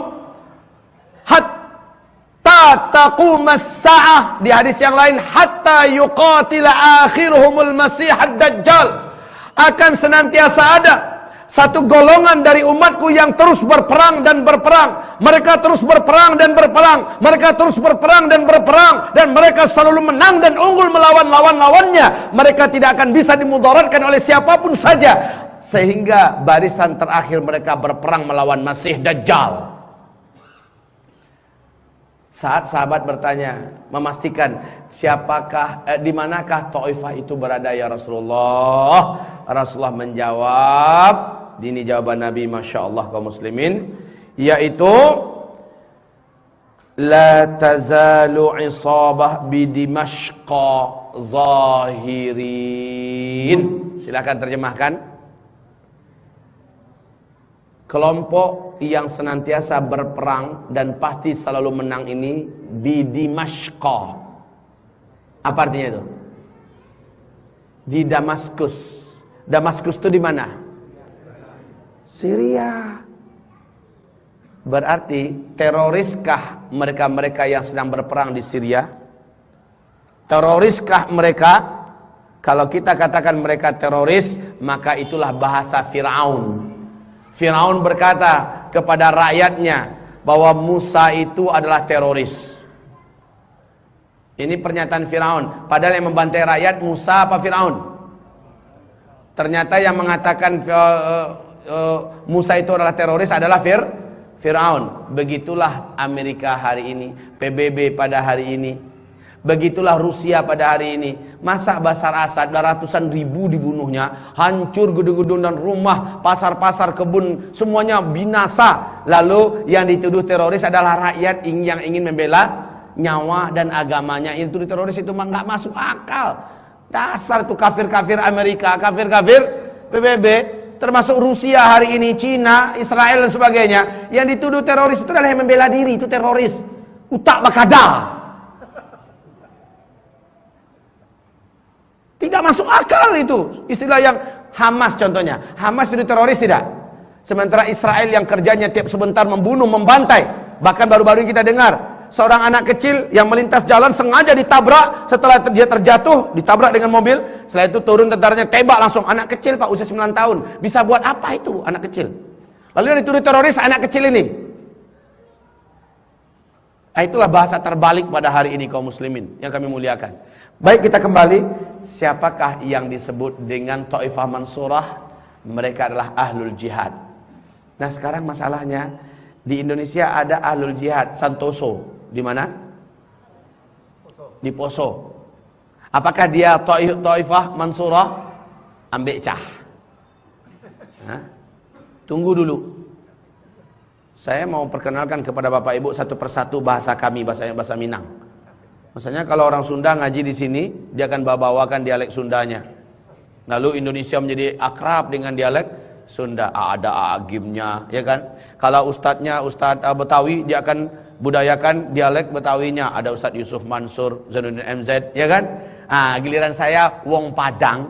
hatta taqumas sa'ah. Di hadis yang lain, hatta yuqatila akhiruhumul masih ad-dajjal. Akan senantiasa ada satu golongan dari umatku yang terus berperang dan berperang. Mereka terus berperang dan berperang. Mereka terus berperang dan berperang. Dan mereka selalu menang dan unggul melawan lawan-lawannya. Mereka tidak akan bisa dimudaratkan oleh siapapun saja. Sehingga barisan terakhir mereka berperang melawan Masih Dajjal. Saat sahabat bertanya, memastikan siapakah, di manakah Taifah itu berada ya Rasulullah? Rasulullah menjawab, ini jawaban Nabi, Masya Allah kaum muslimin, yaitu la tazalu isabah bidimashqa zahirin. Silakan terjemahkan. kelompok yang senantiasa berperang dan pasti selalu menang ini di Dimashqa. Apa artinya itu? Di Damaskus. Damaskus itu di mana? Syria. Berarti teroriskah mereka-mereka yang sedang berperang di Syria? Teroriskah mereka? Kalau kita katakan mereka teroris, maka itulah bahasa Fir'aun. Fir'aun berkata kepada rakyatnya bahwa Musa itu adalah teroris. Ini pernyataan Fir'aun. Padahal yang membantai rakyat Musa apa Fir'aun? Ternyata yang mengatakan Musa itu adalah teroris adalah Fir'aun. Begitulah Amerika hari ini, PBB pada hari ini. Begitulah Rusia pada hari ini. Masa Basar Asad ratusan ribu dibunuhnya, hancur gedung-gedung dan rumah, pasar-pasar, kebun, semuanya binasa. Lalu yang dituduh teroris adalah rakyat yang ingin membela nyawa dan agamanya. Itu teroris itu nggak masuk akal. Dasar itu kafir-kafir Amerika, kafir-kafir PBB. Termasuk Rusia hari ini, Cina, Israel dan sebagainya. Yang dituduh teroris itu adalah yang membela diri, itu teroris. Utak bakada. Tidak masuk akal itu. Istilah yang Hamas contohnya. Hamas itu teroris tidak? Sementara Israel yang kerjanya tiap sebentar membunuh, membantai. Bahkan baru-baru ini kita dengar seorang anak kecil yang melintas jalan sengaja ditabrak. Setelah dia terjatuh, ditabrak dengan mobil. Setelah itu turun tentaranya, tembak langsung. Anak kecil Pak, usia 9 tahun. Bisa buat apa itu anak kecil? Lalu yang dituduh teroris anak kecil ini. Nah, itulah bahasa terbalik pada hari ini kaum muslimin yang kami muliakan. Baik, kita kembali. Siapakah yang disebut dengan Taifah Mansurah? Mereka adalah ahlul jihad. Nah, sekarang masalahnya di Indonesia ada ahlul jihad Santoso. Di mana? Di Poso. Apakah dia Taifah Mansurah? Ambek cah. Hah? Tunggu dulu. Saya mau perkenalkan kepada Bapak Ibu satu persatu bahasa kami, bahasa Minang. Misalnya kalau orang Sunda ngaji di sini, dia akan bawakan dialek Sundanya. Lalu Indonesia menjadi akrab dengan dialek Sunda. Ada agimnya, ya kan? Kalau ustadznya Ustadz Betawi, dia akan budayakan dialek Betawinya. Ada Ustadz Yusuf Mansur, Zainuddin MZ, ya kan? Giliran saya Wong Padang.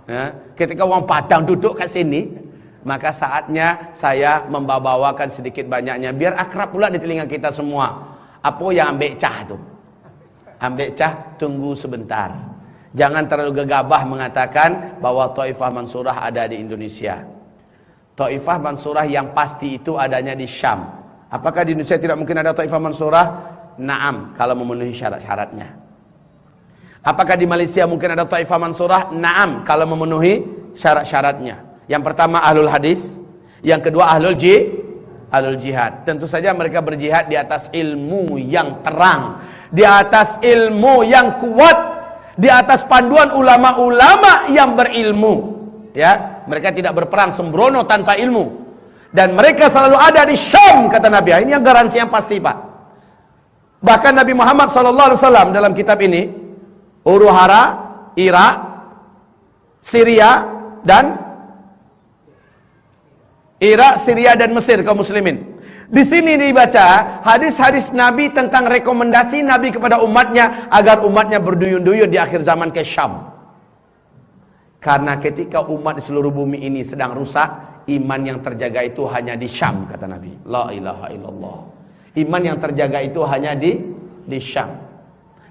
Ya, ketika Wong Padang duduk ke sini, maka saatnya saya membawakan sedikit banyaknya biar akrab pula di telinga kita semua. Apa yang ambek cah tu? Ambek cah, tunggu sebentar. Jangan terlalu gegabah mengatakan bahwa Taifah Mansurah ada di Indonesia. Taifah Mansurah yang pasti itu adanya di Syam. Apakah di Indonesia tidak mungkin ada Taifah Mansurah? Naam, kalau memenuhi syarat-syaratnya. Apakah di Malaysia mungkin ada Taifah Mansurah? Naam, kalau memenuhi syarat-syaratnya. Yang pertama ahlul hadis, yang kedua ahlul jihad. Tentu saja mereka berjihad di atas ilmu yang terang, di atas ilmu yang kuat, di atas panduan ulama-ulama yang berilmu. Ya, mereka tidak berperang sembrono tanpa ilmu. Dan mereka selalu ada di Syam, kata Nabi. Ini yang garansi yang pasti, Pak. Bahkan Nabi Muhammad SAW dalam kitab ini, huru-hara, Irak, Syria dan Mesir kaum muslimin. Di sini dibaca hadis-hadis Nabi tentang rekomendasi Nabi kepada umatnya agar umatnya berduyun-duyun di akhir zaman ke Syam. Karena ketika umat di seluruh bumi ini sedang rusak, iman yang terjaga itu hanya di Syam, kata Nabi. La ilaha illallah. Iman yang terjaga itu hanya di Syam.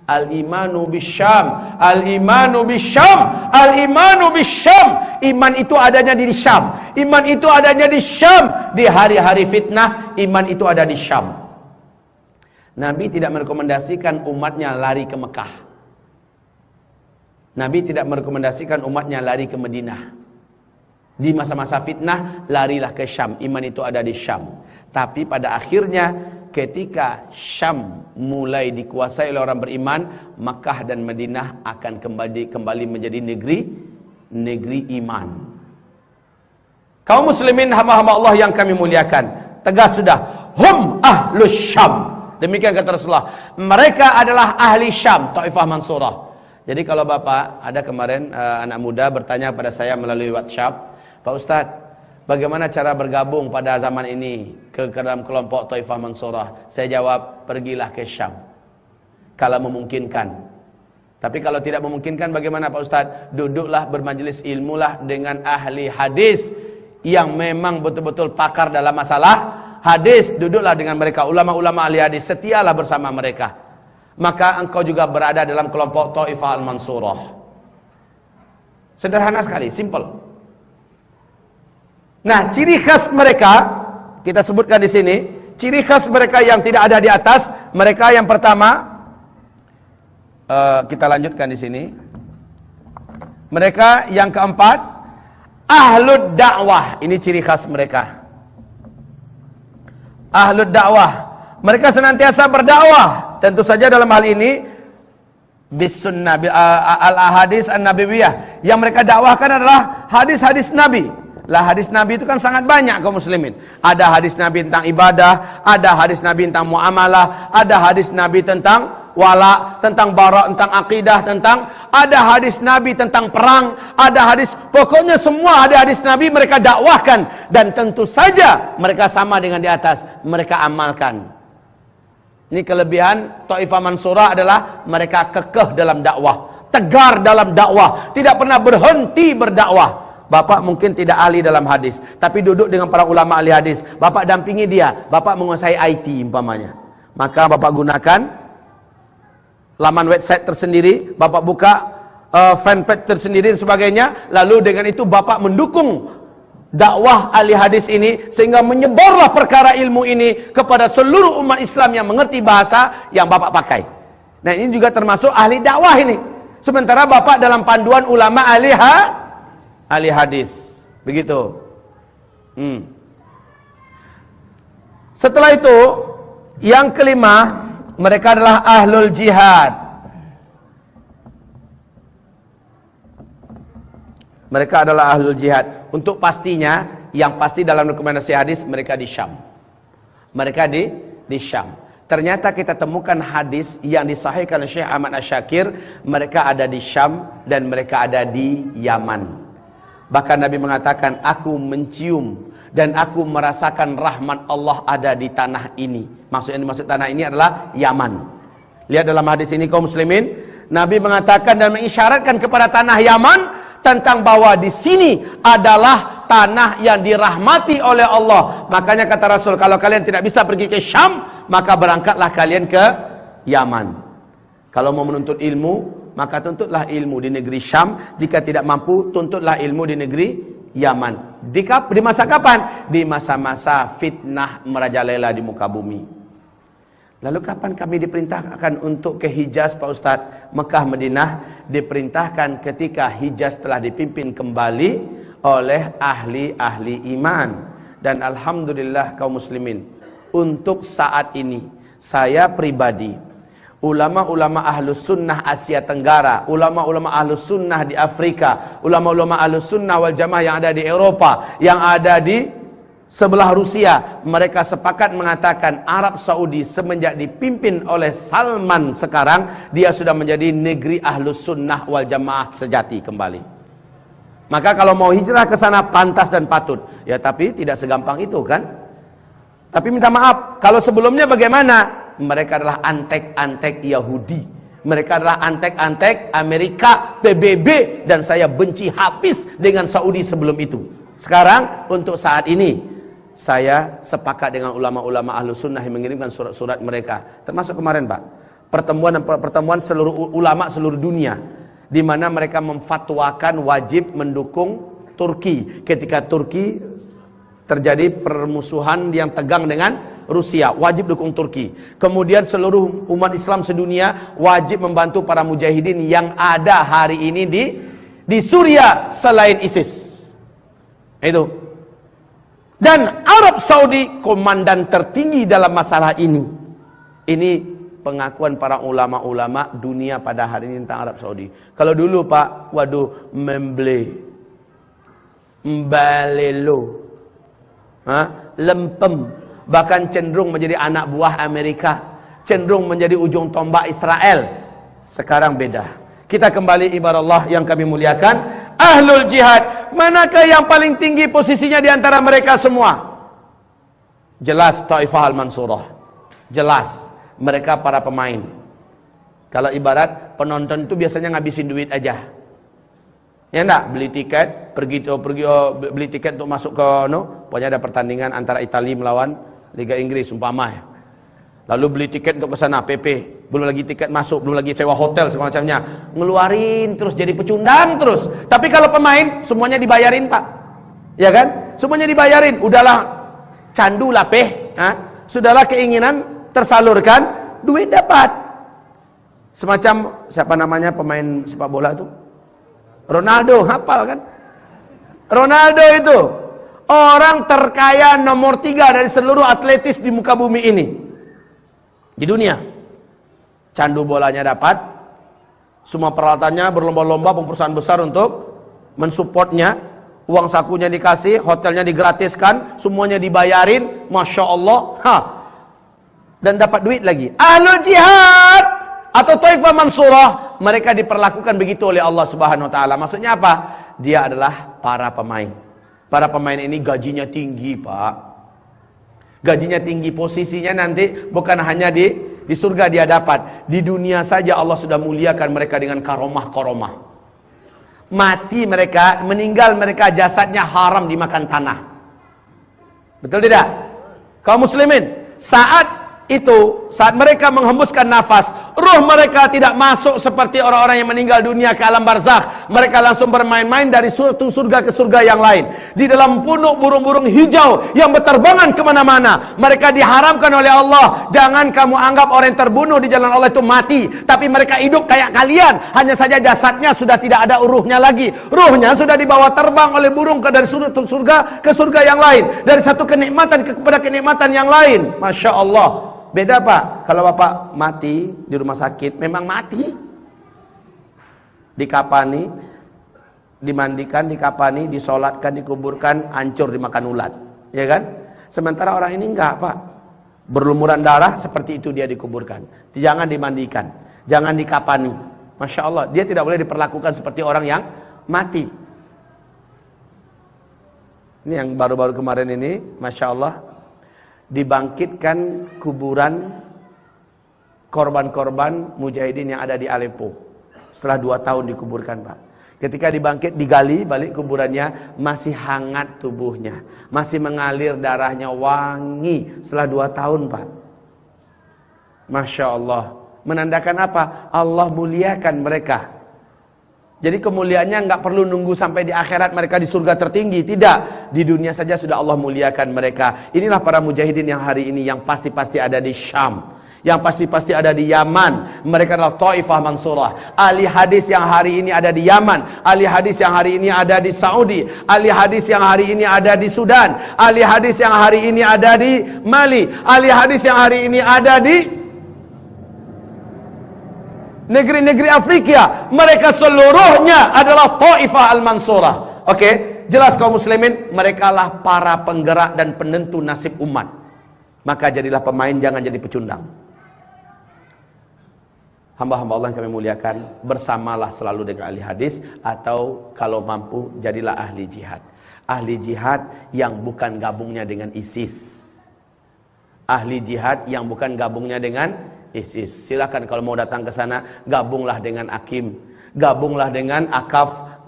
Al-imanu bisyam, al-imanu bisyam, al-imanu bisyam. Iman itu adanya di Syam. Iman itu adanya di Syam. Di hari-hari fitnah, iman itu ada di Syam. Nabi tidak merekomendasikan umatnya lari ke Mekah. Nabi tidak merekomendasikan umatnya lari ke Madinah. Di masa-masa fitnah, larilah ke Syam. Iman itu ada di Syam. Tapi pada akhirnya, ketika Syam mulai dikuasai oleh orang beriman, Makkah dan Madinah akan kembali menjadi negeri iman. Kaum muslimin hamba-hamba Allah yang kami muliakan, tegas sudah, hum ahlus Syam. Demikian kata Rasulullah, mereka adalah ahli Syam, Taifah Mansurah. Jadi kalau Bapak, ada kemarin anak muda bertanya pada saya melalui WhatsApp, Pak Ustadz, bagaimana cara bergabung pada zaman ini ke dalam kelompok Taifah Mansurah? Saya jawab, pergilah ke Syam. Kalau memungkinkan. Tapi kalau tidak memungkinkan bagaimana Pak Ustadz? Duduklah bermajelis ilmulah dengan ahli hadis yang memang betul-betul pakar dalam masalah hadis. Duduklah dengan mereka, ulama-ulama ahli hadis, setialah bersama mereka. Maka engkau juga berada dalam kelompok Taifah Al-Mansurah. Sederhana sekali, simple. Nah, ciri khas mereka kita sebutkan di sini. Ciri khas mereka yang tidak ada di atas, mereka yang pertama, kita lanjutkan di sini. Mereka yang keempat, ahlud dakwah. Ini ciri khas mereka. Ahlud dakwah, mereka senantiasa berdakwah. Tentu saja dalam hal ini bis sunnah al ahadis an nabawiyah. Yang mereka dakwahkan adalah hadis-hadis Nabi. Lah hadis Nabi itu kan sangat banyak kaum muslimin. Ada hadis Nabi tentang ibadah, ada hadis Nabi tentang muamalah, ada hadis Nabi tentang wala, tentang bara, tentang akidah, tentang ada hadis Nabi tentang perang, ada hadis, pokoknya semua ada hadis Nabi mereka dakwahkan, dan tentu saja mereka sama dengan di atas, mereka amalkan. Ini kelebihan Taifah Mansurah adalah mereka kekeh dalam dakwah, tegar dalam dakwah, tidak pernah berhenti berdakwah. Bapak mungkin tidak ahli dalam hadis, tapi duduk dengan para ulama ahli hadis, Bapak dampingi dia, Bapak menguasai IT umpamanya, maka Bapak gunakan laman website tersendiri, Bapak buka fanpage tersendiri dan sebagainya, lalu dengan itu Bapak mendukung dakwah ahli hadis ini, sehingga menyebarlah perkara ilmu ini kepada seluruh umat Islam yang mengerti bahasa yang Bapak pakai. Nah, ini juga termasuk ahli dakwah ini. Sementara Bapak dalam panduan ulama ahli hadis. Begitu. Setelah itu, yang kelima, mereka adalah ahlul jihad. Mereka adalah ahlul jihad. Untuk pastinya, yang pasti dalam rekomendasi hadis, mereka di Syam. Mereka di Syam. Ternyata kita temukan hadis yang disahihkan oleh Syekh Ahmad Asy-Syakir, mereka ada di Syam dan mereka ada di Yaman. Bahkan Nabi mengatakan, aku mencium dan aku merasakan rahmat Allah ada di tanah ini. Maksudnya dimaksud tanah ini adalah Yaman. Lihat dalam hadis ini kaum muslimin, Nabi mengatakan dan mengisyaratkan kepada tanah Yaman tentang bahwa di sini adalah tanah yang dirahmati oleh Allah. Makanya kata Rasul, kalau kalian tidak bisa pergi ke Syam, maka berangkatlah kalian ke Yaman. Kalau mau menuntut ilmu, maka tuntutlah ilmu di negeri Syam. Jika tidak mampu, tuntutlah ilmu di negeri Yaman. Di masa kapan? Di masa-masa fitnah merajalela di muka bumi. Lalu kapan kami diperintahkan untuk ke Hijaz, Pak Ustadz? Mekah, Madinah diperintahkan ketika Hijaz telah dipimpin kembali oleh ahli-ahli iman. Dan alhamdulillah kaum muslimin, untuk saat ini saya pribadi, ulama-ulama ahlus sunnah Asia Tenggara, ulama-ulama ahlus sunnah di Afrika, ulama-ulama ahlus sunnah wal jamaah yang ada di Eropa, yang ada di sebelah Rusia, mereka sepakat mengatakan Arab Saudi semenjak dipimpin oleh Salman sekarang, dia sudah menjadi negeri ahlus sunnah wal jamaah sejati kembali. Maka kalau mau hijrah ke sana pantas dan patut. Ya tapi tidak segampang itu kan. Tapi minta maaf, kalau sebelumnya bagaimana? Mereka adalah antek-antek Yahudi. Mereka adalah antek-antek Amerika, PBB, dan saya benci habis dengan Saudi sebelum itu. Sekarang untuk saat ini saya sepakat dengan ulama-ulama ahlu sunnah yang mengirimkan surat-surat mereka. Termasuk kemarin Pak, pertemuan seluruh ulama seluruh dunia, di mana mereka memfatwakan wajib mendukung Turki ketika Turki terjadi permusuhan yang tegang dengan Rusia, wajib dukung Turki. Kemudian seluruh umat Islam sedunia wajib membantu para mujahidin yang ada hari ini di Suriah selain ISIS. Itu. Dan Arab Saudi komandan tertinggi dalam masalah ini. Ini pengakuan para ulama-ulama dunia pada hari ini tentang Arab Saudi. Kalau dulu Pak, waduh, mbalelo, lempem, bahkan cenderung menjadi anak buah Amerika, cenderung menjadi ujung tombak Israel. Sekarang beda. Kita kembali ibarat Allah yang kami muliakan. Ahlul jihad, manakah yang paling tinggi posisinya di antara mereka semua? Jelas Taifah Al-Mansurah. Jelas mereka para pemain. Kalau ibarat penonton itu biasanya ngabisin duit aja. Ya enggak, beli tiket, beli tiket untuk masuk ke pokoknya ada pertandingan antara Italia melawan Liga Inggris umpama ya. Lalu beli tiket untuk ke sana, PP, belum lagi tiket masuk, belum lagi sewa hotel semacamnya. Ngeluarin terus jadi pecundang terus. Tapi kalau pemain semuanya dibayarin, Pak. Ya kan? Semuanya dibayarin. Udahlah candu lah, sudahlah keinginan tersalurkan, duit dapat. Semacam siapa namanya pemain sepak bola itu? Ronaldo, hafal kan? Ronaldo itu orang terkaya nomor 3 dari seluruh atletis di muka bumi ini. Di dunia. Candu bolanya dapat. Semua peralatannya berlomba-lomba perusahaan besar untuk mensupportnya. Uang sakunya dikasih, hotelnya digratiskan, semuanya dibayarin. Masya Allah. Dan dapat duit lagi. Ahlul jihad atau Taifah Mansurah, mereka diperlakukan begitu oleh Allah Subhanahu wa taala. Maksudnya apa? Dia adalah para pemain. Para pemain ini gajinya tinggi, Pak. Gajinya tinggi, posisinya nanti bukan hanya di surga dia dapat. Di dunia saja Allah sudah muliakan mereka dengan karomah-karomah. Mati mereka, meninggal mereka, jasadnya haram dimakan tanah. Betul tidak? Kaum muslimin, saat mereka menghembuskan nafas, ruh mereka tidak masuk seperti orang-orang yang meninggal dunia ke alam barzakh. Mereka langsung bermain-main dari suatu surga ke surga yang lain. Di dalam punuk burung-burung hijau yang berterbangan kemana-mana. Mereka diharamkan oleh Allah. Jangan kamu anggap orang yang terbunuh di jalan Allah itu mati. Tapi mereka hidup kayak kalian. Hanya saja jasadnya sudah tidak ada ruhnya lagi. Ruhnya sudah dibawa terbang oleh burung dari surga ke surga yang lain. Dari satu kenikmatan kepada kenikmatan yang lain. Masya Allah. Beda Pak, kalau Bapak mati di rumah sakit, memang mati. Dikapani, dimandikan, dikapani, disolatkan, dikuburkan, hancur dimakan ulat. Ya kan? Sementara orang ini enggak Pak. Berlumuran darah seperti itu dia dikuburkan. Jangan dimandikan, jangan dikapani. Masya Allah, dia tidak boleh diperlakukan seperti orang yang mati. Ini yang baru-baru kemarin ini, Masya Allah. Dibangkitkan kuburan korban-korban mujahidin yang ada di Aleppo. Setelah 2 tahun dikuburkan Pak. Ketika dibangkit, digali balik kuburannya, masih hangat tubuhnya. Masih mengalir darahnya, wangi. Setelah 2 tahun Pak. Masya Allah. Menandakan apa? Allah muliakan mereka. Jadi kemuliaannya nggak perlu nunggu sampai di akhirat mereka di surga tertinggi. Tidak. Di dunia saja sudah Allah muliakan mereka. Inilah para mujahidin yang hari ini yang pasti-pasti ada di Syam. Yang pasti-pasti ada di Yaman. Mereka adalah Taifah Mansurah. Ahli hadis yang hari ini ada di Yaman. Ahli hadis yang hari ini ada di Saudi. Ahli hadis yang hari ini ada di Sudan. Ahli hadis yang hari ini ada di Mali. Ahli hadis yang hari ini ada di negeri-negeri Afrika. Mereka seluruhnya adalah Taifah Al-Mansurah. Oke, jelas kaum muslimin, mereka lah para penggerak dan penentu nasib umat. Maka jadilah pemain, jangan jadi pecundang. Hamba-hamba Allah yang kami muliakan, bersamalah selalu dengan ahli hadis, atau kalau mampu jadilah ahli jihad. Ahli jihad yang bukan gabungnya dengan ISIS. Ahli jihad yang bukan gabungnya dengan ISIS. Silakan kalau mau datang ke sana, gabunglah dengan Akim, gabunglah dengan Akaf,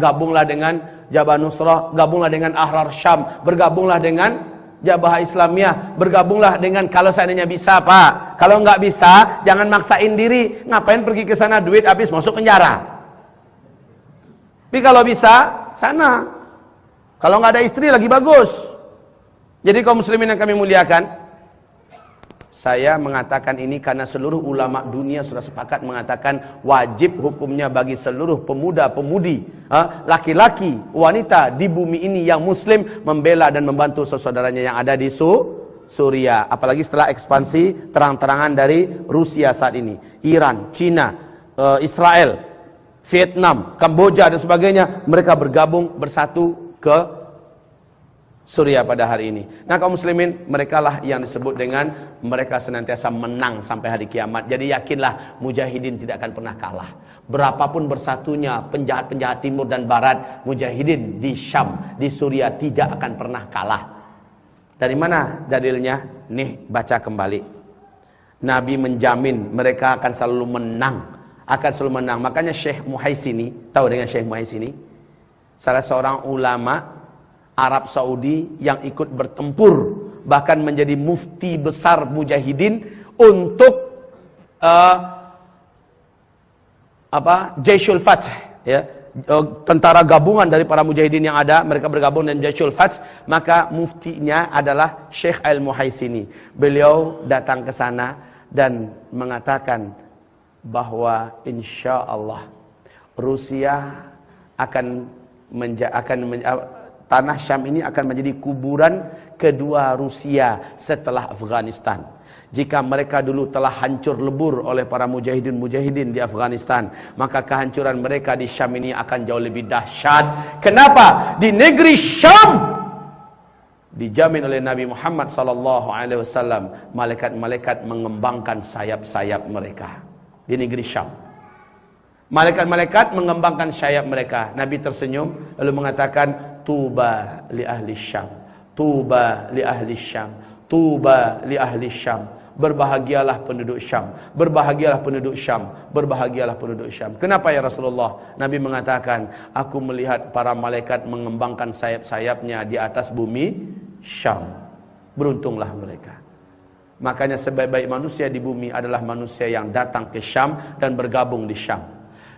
gabunglah dengan Jabah Nusrah, gabunglah dengan Ahrar Syam, bergabunglah dengan Jabah Islamiyah, bergabunglah dengan, kalau seandainya bisa Pak. Kalau nggak bisa, jangan maksain diri. Ngapain pergi ke sana, duit habis masuk penjara. Tapi kalau bisa, sana. Kalau nggak ada istri lagi bagus. Jadi kaum muslimin yang kami muliakan, saya mengatakan ini karena seluruh ulama dunia sudah sepakat mengatakan wajib hukumnya bagi seluruh pemuda-pemudi, laki-laki, wanita di bumi ini yang muslim membela dan membantu saudaranya yang ada di Suriah. Apalagi setelah ekspansi terang-terangan dari Rusia saat ini, Iran, Cina, Israel, Vietnam, Kamboja dan sebagainya, mereka bergabung bersatu ke Suriah pada hari ini. Nah, kaum muslimin, merekalah yang disebut dengan mereka senantiasa menang sampai hari kiamat. Jadi yakinlah mujahidin tidak akan pernah kalah. Berapapun bersatunya penjahat-penjahat timur dan barat, mujahidin di Syam, di Suriah tidak akan pernah kalah. Dari mana dalilnya? Nih, baca kembali. Nabi menjamin mereka akan selalu menang. Akan selalu menang. Makanya Syekh Muhaisini, tahu dengan Syekh Muhaisini? Salah seorang ulama Arab Saudi yang ikut bertempur, bahkan menjadi mufti besar mujahidin untuk Jaisul Fath, ya, tentara gabungan dari para mujahidin yang ada, mereka bergabung dengan Jaisul Fath, maka muftinya adalah Syekh Al-Muhaisini. Beliau datang ke sana dan mengatakan bahwa insya Allah Rusia tanah Syam ini akan menjadi kuburan kedua Rusia setelah Afghanistan. Jika mereka dulu telah hancur lebur oleh para mujahidin di Afghanistan, maka kehancuran mereka di Syam ini akan jauh lebih dahsyat. Kenapa? Di negeri Syam dijamin oleh Nabi Muhammad SAW, malaikat-malaikat mengembangkan sayap-sayap mereka di negeri Syam. Malaikat-malaikat mengembangkan sayap mereka. Nabi tersenyum lalu mengatakan, tuba li ahli Syam, tuba li ahli Syam, tuba li ahli Syam. Berbahagialah penduduk Syam, berbahagialah penduduk Syam, berbahagialah penduduk Syam. Kenapa ya Rasulullah? Nabi mengatakan, aku melihat para malaikat mengembangkan sayap-sayapnya di atas bumi Syam. Beruntunglah mereka. Makanya sebaik-baik manusia di bumi adalah manusia yang datang ke Syam dan bergabung di Syam.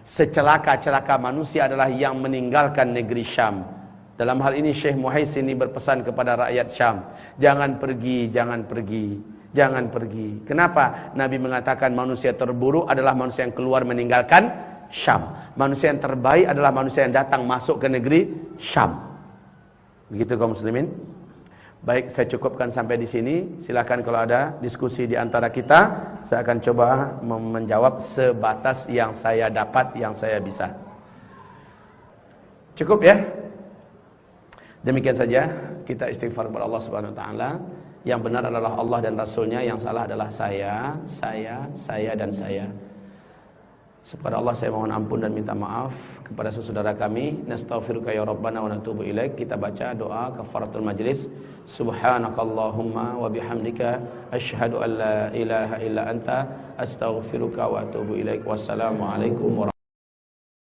Secelaka-celaka manusia adalah yang meninggalkan negeri Syam. Dalam hal ini Syekh Muhaisini berpesan kepada rakyat Syam, jangan pergi, jangan pergi, jangan pergi. Kenapa? Nabi mengatakan manusia terburuk adalah manusia yang keluar meninggalkan Syam. Manusia yang terbaik adalah manusia yang datang masuk ke negeri Syam. Begitu kaum muslimin. Baik, saya cukupkan sampai di sini. Silakan kalau ada diskusi di antara kita, saya akan coba menjawab sebatas yang saya dapat, yang saya bisa. Cukup ya? Demikian saja, kita istighfar kepada Allah Subhanahu wa taala. Yang benar adalah Allah dan Rasulnya, yang salah adalah saya dan saya. Kepada Allah saya mohon ampun dan minta maaf. Kepada saudara kami, nastaghfiruka ya rabbana wa natubu ilaik. Kita baca doa kafaratul majlis. Subhanakallahumma wa bihamdika asyhadu an la ilaha illa anta astaghfiruka wa atubu ilaik. Wassalamualaikum warahmatullahi wabarakatuh.